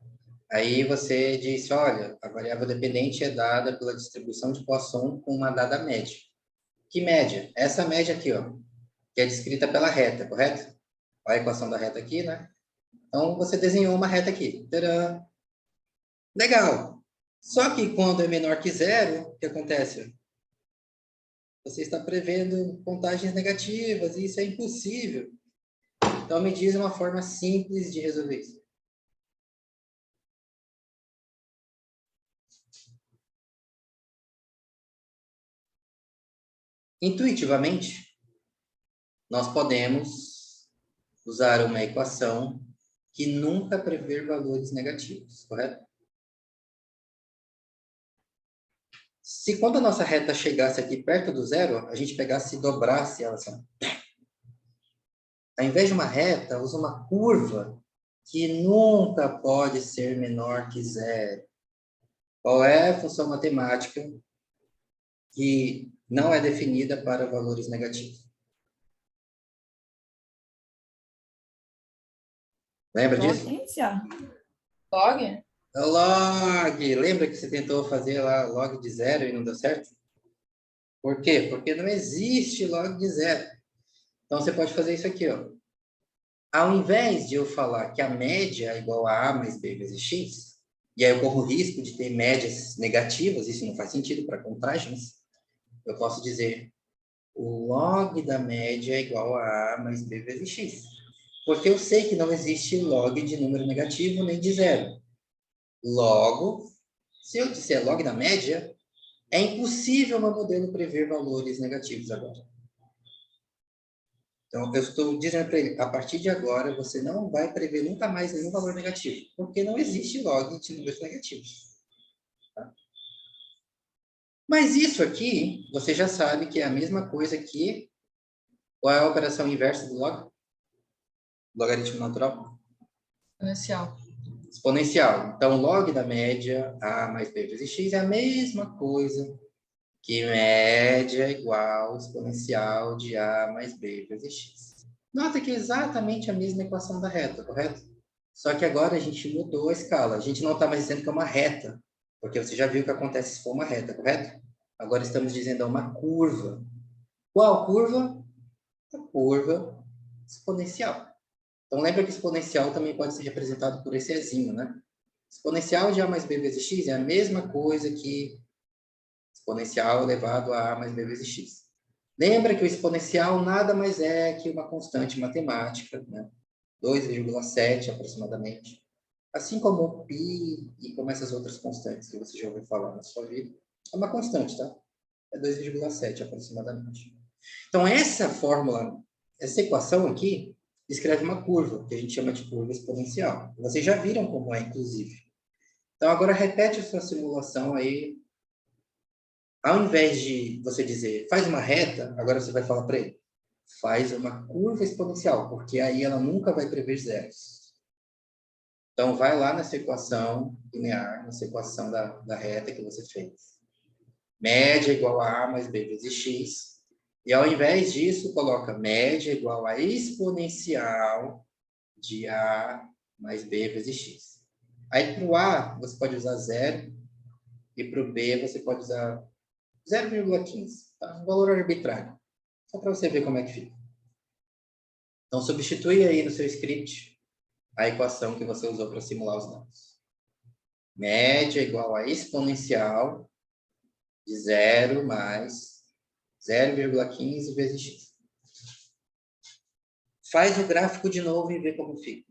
S1: Aí você disse, olha, a variável dependente é dada pela distribuição de Poisson com uma dada média. Que média? Essa média aqui, ó, que é descrita pela reta, correto? Olha a equação da reta aqui, né? Então, você desenhou uma reta aqui. Tcharam! Legal. Só que quando é menor que zero, o que acontece? Você está prevendo contagens negativas e isso é impossível. Então, me diz uma forma simples de resolver isso. Intuitivamente, nós podemos usar uma equação que nunca prevê valores negativos, correto? Se quando a nossa reta chegasse aqui perto do zero, a gente pegasse e dobrasse ela assim. Ao invés de uma reta, usa uma curva que nunca pode ser menor que zero. Qual é a função matemática que não é definida para valores negativos? Lembra disso?
S3: Potência.
S9: Log?
S1: Log! Lembra que você tentou fazer lá log de zero e não deu certo? Por quê? Porque não existe log de zero. Então, você pode fazer isso aqui, ó. Ao invés de eu falar que a média é igual a A mais B vezes X, e aí eu corro o risco de ter médias negativas, isso não faz sentido para contagens, eu posso dizer o log da média é igual a A mais B vezes X. Porque eu sei que não existe log de número negativo nem de zero. Logo, se eu disser log da média, é impossível o meu modelo prever valores negativos agora. Então, eu estou dizendo para ele, a partir de agora, você não vai prever nunca mais nenhum valor negativo, porque não existe log de números negativos. Tá? Mas isso aqui, você já sabe que é a mesma coisa que... Qual é a operação inversa do log? Logaritmo natural?
S9: Exponencial.
S1: Exponencial. Então, log da média, A mais B vezes X, é a mesma coisa que média igual exponencial de A mais B vezes X. Nota que é exatamente a mesma equação da reta, correto? Só que agora a gente mudou a escala. A gente não está mais dizendo que é uma reta, porque você já viu o que acontece se for uma reta, correto? Agora estamos dizendo é uma curva. Qual curva? A curva exponencial. Então, lembra que exponencial também pode ser representado por esse Ezinho, né? Exponencial de A mais B vezes X é a mesma coisa que exponencial elevado a A mais B vezes X. Lembra que o exponencial nada mais é que uma constante matemática, né? 2,7 aproximadamente. Assim como o π e como essas outras constantes que você já ouviu falar na sua vida. É uma constante, tá? É 2,7 aproximadamente. Então, essa fórmula, essa equação aqui, descreve uma curva, que a gente chama de curva exponencial. Vocês já viram como é, inclusive. Então, agora repete a sua simulação aí. Ao invés de você dizer, faz uma reta, agora você vai falar para ele, faz uma curva exponencial, porque aí ela nunca vai prever zeros. Então, vai lá nessa equação linear, nessa equação da reta que você fez. Média igual a A mais B vezes X. E ao invés disso, coloca média igual a exponencial de A mais B vezes X. Aí, para o A, você pode usar zero. E para o B, você pode usar 0,15. Tá? Um valor arbitrário. Só para você ver como é que fica. Então, substitui aí no seu script a equação que você usou para simular os dados. Média igual a exponencial de 0 mais 0,15 vezes x. Faz o gráfico de novo e vê como fica.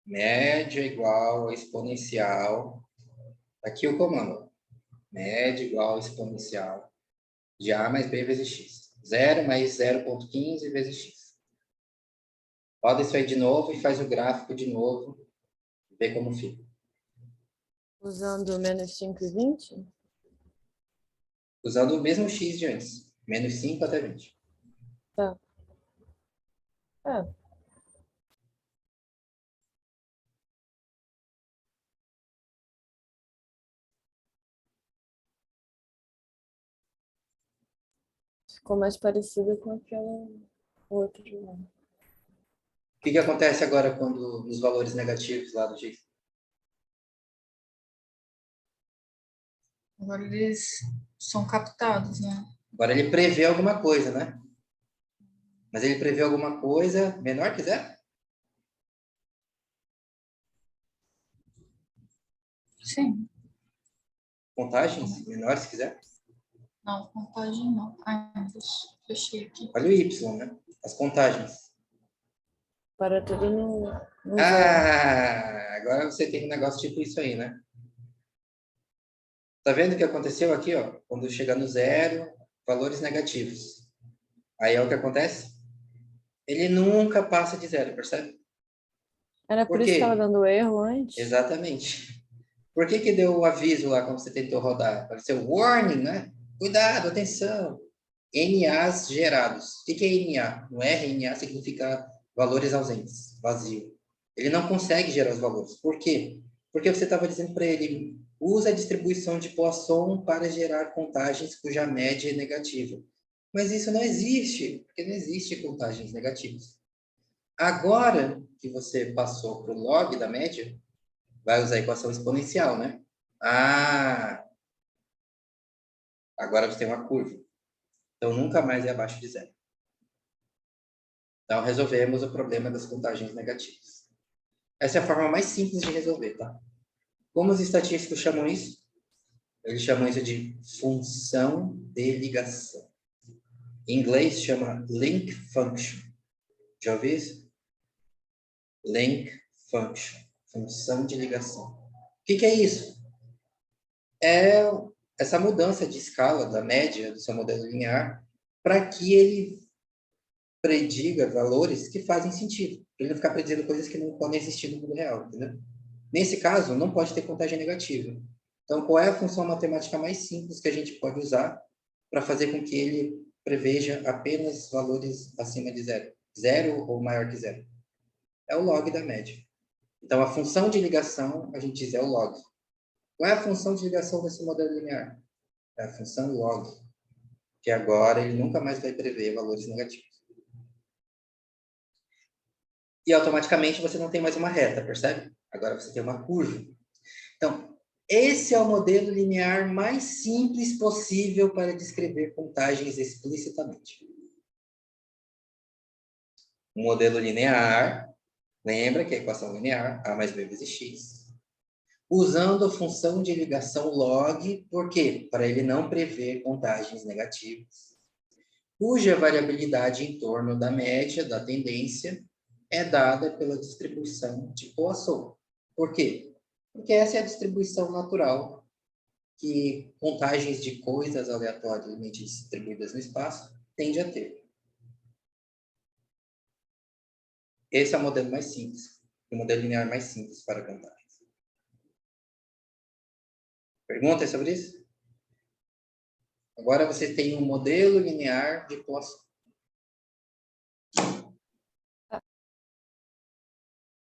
S1: Média igual a exponencial. Aqui o comando. Média igual a exponencial de A mais B vezes X. 0 mais 0,15 vezes X. Roda isso aí de novo e faz o gráfico de novo. Vê como fica.
S9: Usando menos 5 e 20?
S1: Usando o mesmo X de antes. Menos 5 até 20.
S9: Tá. É. Ficou mais parecido com aquela outra.
S1: O que acontece agora quando os valores negativos lá do X?
S3: Agora eles são captados, né?
S1: Agora ele prevê alguma coisa, né? Mas ele prevê alguma coisa menor que zero?
S3: Sim.
S1: Contagens menores que zero?
S3: Não, contagem não. Ah, fechei aqui.
S1: Olha o Y, né? As contagens.
S9: Para tudo no zero.
S1: Agora você tem um negócio tipo isso aí, né? Tá vendo o que aconteceu aqui, ó? Quando chegar no zero, valores negativos. Aí é o que acontece? Ele nunca passa de zero, percebe?
S9: Era por isso que estava dando erro antes?
S1: Exatamente. Por que deu o aviso lá quando você tentou rodar? Apareceu warning, né? Cuidado, atenção. NAs gerados. O que é NA? No R, NA significa valores ausentes, vazio. Ele não consegue gerar os valores. Por quê? Porque você estava dizendo para ele, usa a distribuição de Poisson para gerar contagens cuja média é negativa. Mas isso não existe, porque não existe contagens negativas. Agora que você passou para o log da média, vai usar a equação exponencial, né? Agora você tem uma curva. Então, nunca mais é abaixo de zero. Então, resolvemos o problema das contagens negativas. Essa é a forma mais simples de resolver, tá? Como os estatísticos chamam isso? Eles chamam isso de função de ligação. Em inglês, chama link function. Já ouviu isso? Link function. Função de ligação. O que é isso? É essa mudança de escala da média do seu modelo linear para que ele prediga valores que fazem sentido. Para ele não ficar predizindo coisas que não podem existir no mundo real, entendeu? Nesse caso, não pode ter contagem negativa. Então, qual é a função matemática mais simples que a gente pode usar para fazer com que ele preveja apenas valores acima de zero? Zero ou maior que zero? É o log da média. Então, a função de ligação, a gente diz, é o log. Qual é a função de ligação desse modelo linear? É a função log, que agora ele nunca mais vai prever valores negativos. E automaticamente você não tem mais uma reta, percebe? Agora você tem uma curva. Então, esse é o modelo linear mais simples possível para descrever contagens explicitamente. O modelo linear, lembra que é a equação linear, A mais B vezes X, usando a função de ligação log, por quê? Para ele não prever contagens negativas, cuja variabilidade em torno da média da tendência é dada pela distribuição de Poisson. Por quê? Porque essa é a distribuição natural que contagens de coisas aleatoriamente distribuídas no espaço tende a ter. Esse é o modelo mais simples, o modelo linear mais simples para contagens. Perguntas sobre isso? Agora você tem um modelo linear de Poisson.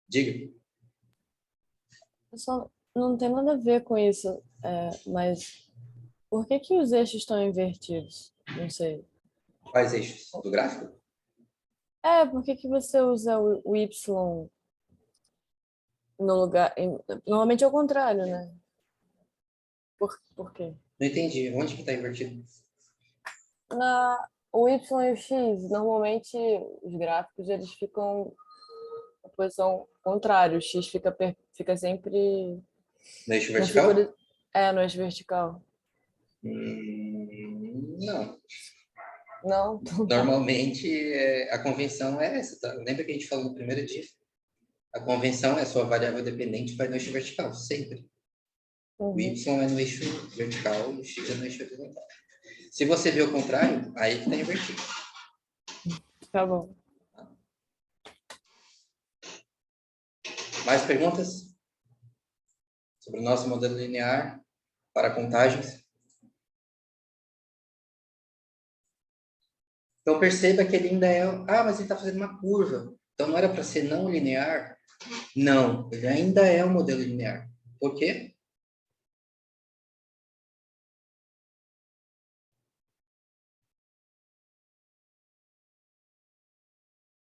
S1: Diga.
S9: Só não tem nada a ver com isso, mas por que os eixos estão invertidos? Não sei.
S1: Quais eixos? Do gráfico?
S9: Por que você usa o Y no lugar... Normalmente é o contrário, né? Por quê?
S1: Não entendi. Onde que está invertido?
S9: O Y e o X, normalmente os gráficos eles ficam na posição contrária. O X fica sempre...
S1: No eixo vertical?
S9: No eixo vertical.
S1: Não.
S9: Não?
S1: Normalmente, a convenção é essa, tá? Lembra que a gente falou no primeiro dia? A convenção é a sua variável dependente vai no eixo vertical, sempre. O y é no eixo vertical e o x é no eixo horizontal. Se você vê o contrário, aí que está invertido.
S2: Tá bom.
S1: Mais perguntas? Sobre o nosso modelo linear para contagens? Então, perceba que ele ainda é... Ah, mas ele está fazendo uma curva. Então, não era para ser não linear? Não, ele ainda é um modelo linear. Por quê?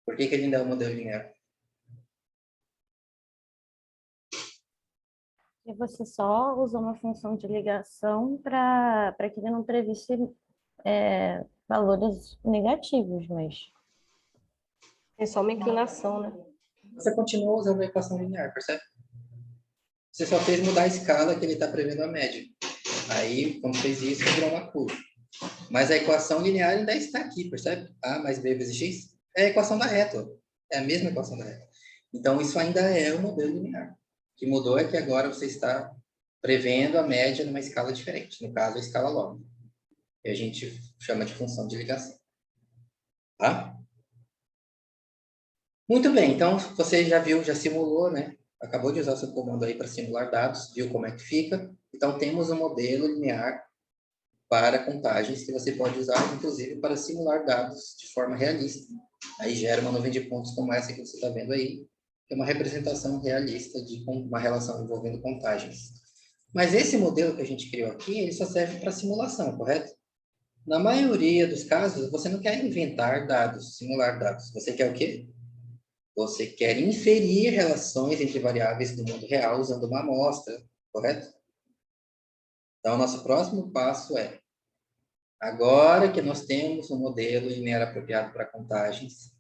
S1: Por que ele ainda é um modelo linear?
S2: E você só usou uma função de ligação para que ele não previsse valores negativos, mas...
S4: É só uma inclinação, né?
S1: Você continua usando a equação linear, percebe? Você só fez mudar a escala que ele está prevendo a média. Aí, quando fez isso, virou uma curva. Mas a equação linear ainda está aqui, percebe? A mais B vezes X é a equação da reta. É a mesma equação da reta. Então, isso ainda é o modelo linear. O que mudou é que agora você está prevendo a média numa escala diferente. No caso, a escala log. Que a gente chama de função de ligação. Tá? Muito bem. Então, você já viu, já simulou, né? Acabou de usar seu comando aí para simular dados, viu como é que fica. Então, temos um modelo linear para contagens que você pode usar, inclusive, para simular dados de forma realista. Aí gera uma nuvem de pontos como essa que você está vendo aí, que é uma representação realista de uma relação envolvendo contagens. Mas esse modelo que a gente criou aqui, ele só serve para simulação, correto? Na maioria dos casos, você não quer inventar dados, simular dados. Você quer o quê? Você quer inferir relações entre variáveis do mundo real usando uma amostra, correto? Então, nosso próximo passo é, agora que nós temos um modelo linear apropriado para contagens,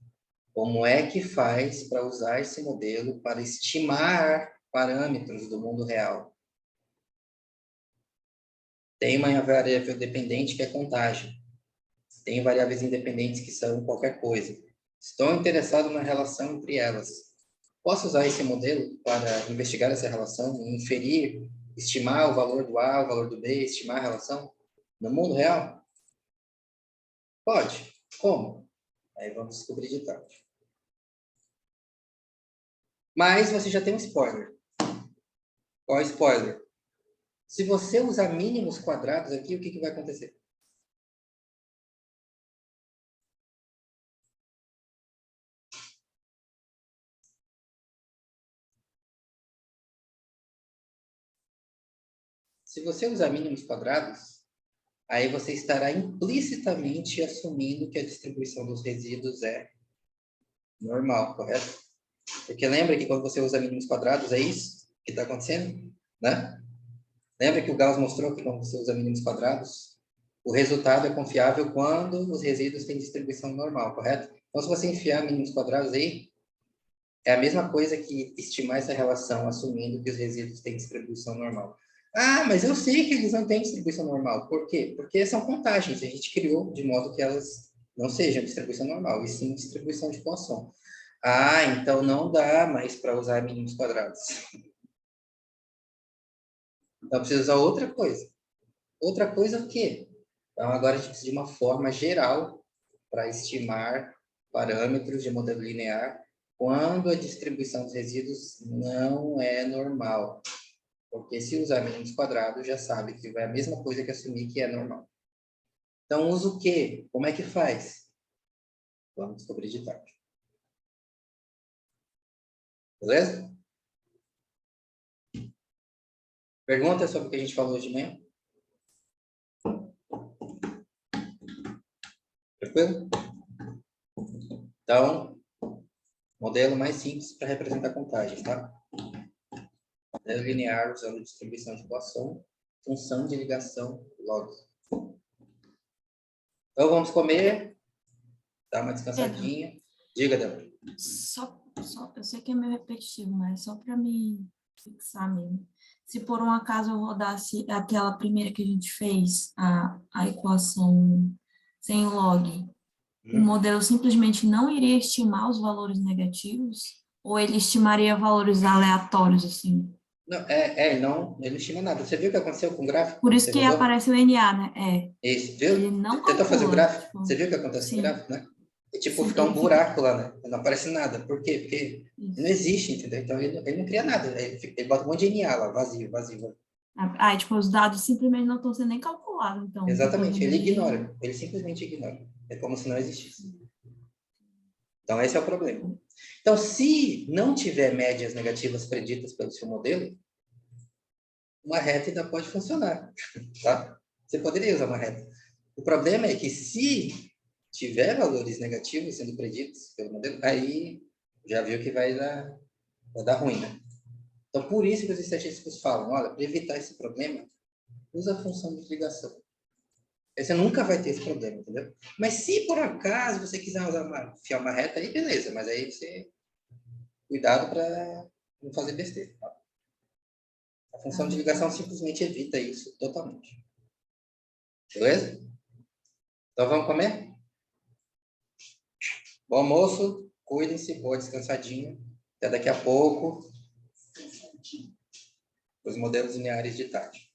S1: como é que faz para usar esse modelo para estimar parâmetros do mundo real? Tem uma variável dependente que é contagem. Tem variáveis independentes que são qualquer coisa. Estou interessado na relação entre elas. Posso usar esse modelo para investigar essa relação, inferir, estimar o valor do A, o valor do B, estimar a relação no mundo real? Pode. Como? Aí vamos descobrir de tarde. Mas você já tem um spoiler. Qual é o spoiler? Se você usar mínimos quadrados aqui, o que vai acontecer? Se você usar mínimos quadrados, aí você estará implicitamente assumindo que a distribuição dos resíduos é normal, correto? Porque lembra que quando você usa mínimos quadrados, é isso que está acontecendo, né? Lembra que o Gauss mostrou que quando você usa mínimos quadrados, o resultado é confiável quando os resíduos têm distribuição normal, correto? Então, se você enfiar mínimos quadrados aí, é a mesma coisa que estimar essa relação assumindo que os resíduos têm distribuição normal. Ah, mas eu sei que eles não têm distribuição normal. Por quê? Porque são contagens. A gente criou de modo que elas não sejam distribuição normal, e sim distribuição de Poisson. Ah, então não dá mais para usar mínimos quadrados. Então, precisa usar outra coisa. Outra coisa o quê? Então, agora a gente precisa de uma forma geral para estimar parâmetros de modelo linear quando a distribuição dos resíduos não é normal. Porque se usar mínimos quadrados, já sabe que é a mesma coisa que assumir que é normal. Então, usa o quê? Como é que faz? Vamos descobrir de tarde. Beleza? Perguntas sobre o que a gente falou hoje de manhã? Tranquilo? Então, modelo mais simples para representar contagens, tá? Modelo linear usando distribuição de Poisson, função de ligação log. Então, vamos comer, dar uma descansadinha.
S3: Pedro,
S1: Diga, Débora.
S3: Eu sei que é meio repetitivo, mas só para me fixar mesmo. Se por um acaso eu rodasse aquela primeira que a gente fez, a equação sem log, o modelo simplesmente não iria estimar os valores negativos? Ou ele estimaria valores aleatórios, assim?
S1: Não, ele não estima nada. Você viu o que aconteceu com o gráfico?
S3: Por isso
S1: Você
S3: que
S1: rodou?
S3: aparece o NA, né?
S1: Isso, viu?
S3: Ele não
S1: Tentou fazer o
S3: calcula,
S1: gráfico?
S3: tipo,
S1: Você viu o que acontece com o
S3: sim.
S1: gráfico, né? É tipo
S3: Sim,
S1: ficar um
S3: ele fica-
S1: buraco lá, né? Não aparece nada. Por quê? Porque
S3: Isso.
S1: não existe, entendeu? Então ele não cria nada. Ele bota um monte de NA lá, vazio, vazio, vazio.
S3: Aí, tipo, os dados simplesmente não estão sendo nem calculados, então.
S1: Exatamente, ele
S3: meio.
S1: ignora. Ele simplesmente ignora. É como se não existisse. Então, esse é o problema. Então, se não tiver médias negativas preditas pelo seu modelo, uma reta ainda pode funcionar, tá? Você poderia usar uma reta. O problema é que se tiver valores negativos sendo preditos pelo modelo, aí já viu que vai dar ruim, né? Então, por isso que os estatísticos falam, olha, para evitar esse problema, usa a função de ligação. Aí você nunca vai ter esse problema, entendeu? Mas se por acaso você quiser enfiar uma reta, aí beleza, mas aí você... Cuidado para não fazer besteira, tá? A função de ligação simplesmente evita isso totalmente. Beleza? Então vamos comer? Bom almoço, cuidem-se, boa descansadinha. Até daqui a pouco. Os modelos lineares de tarde.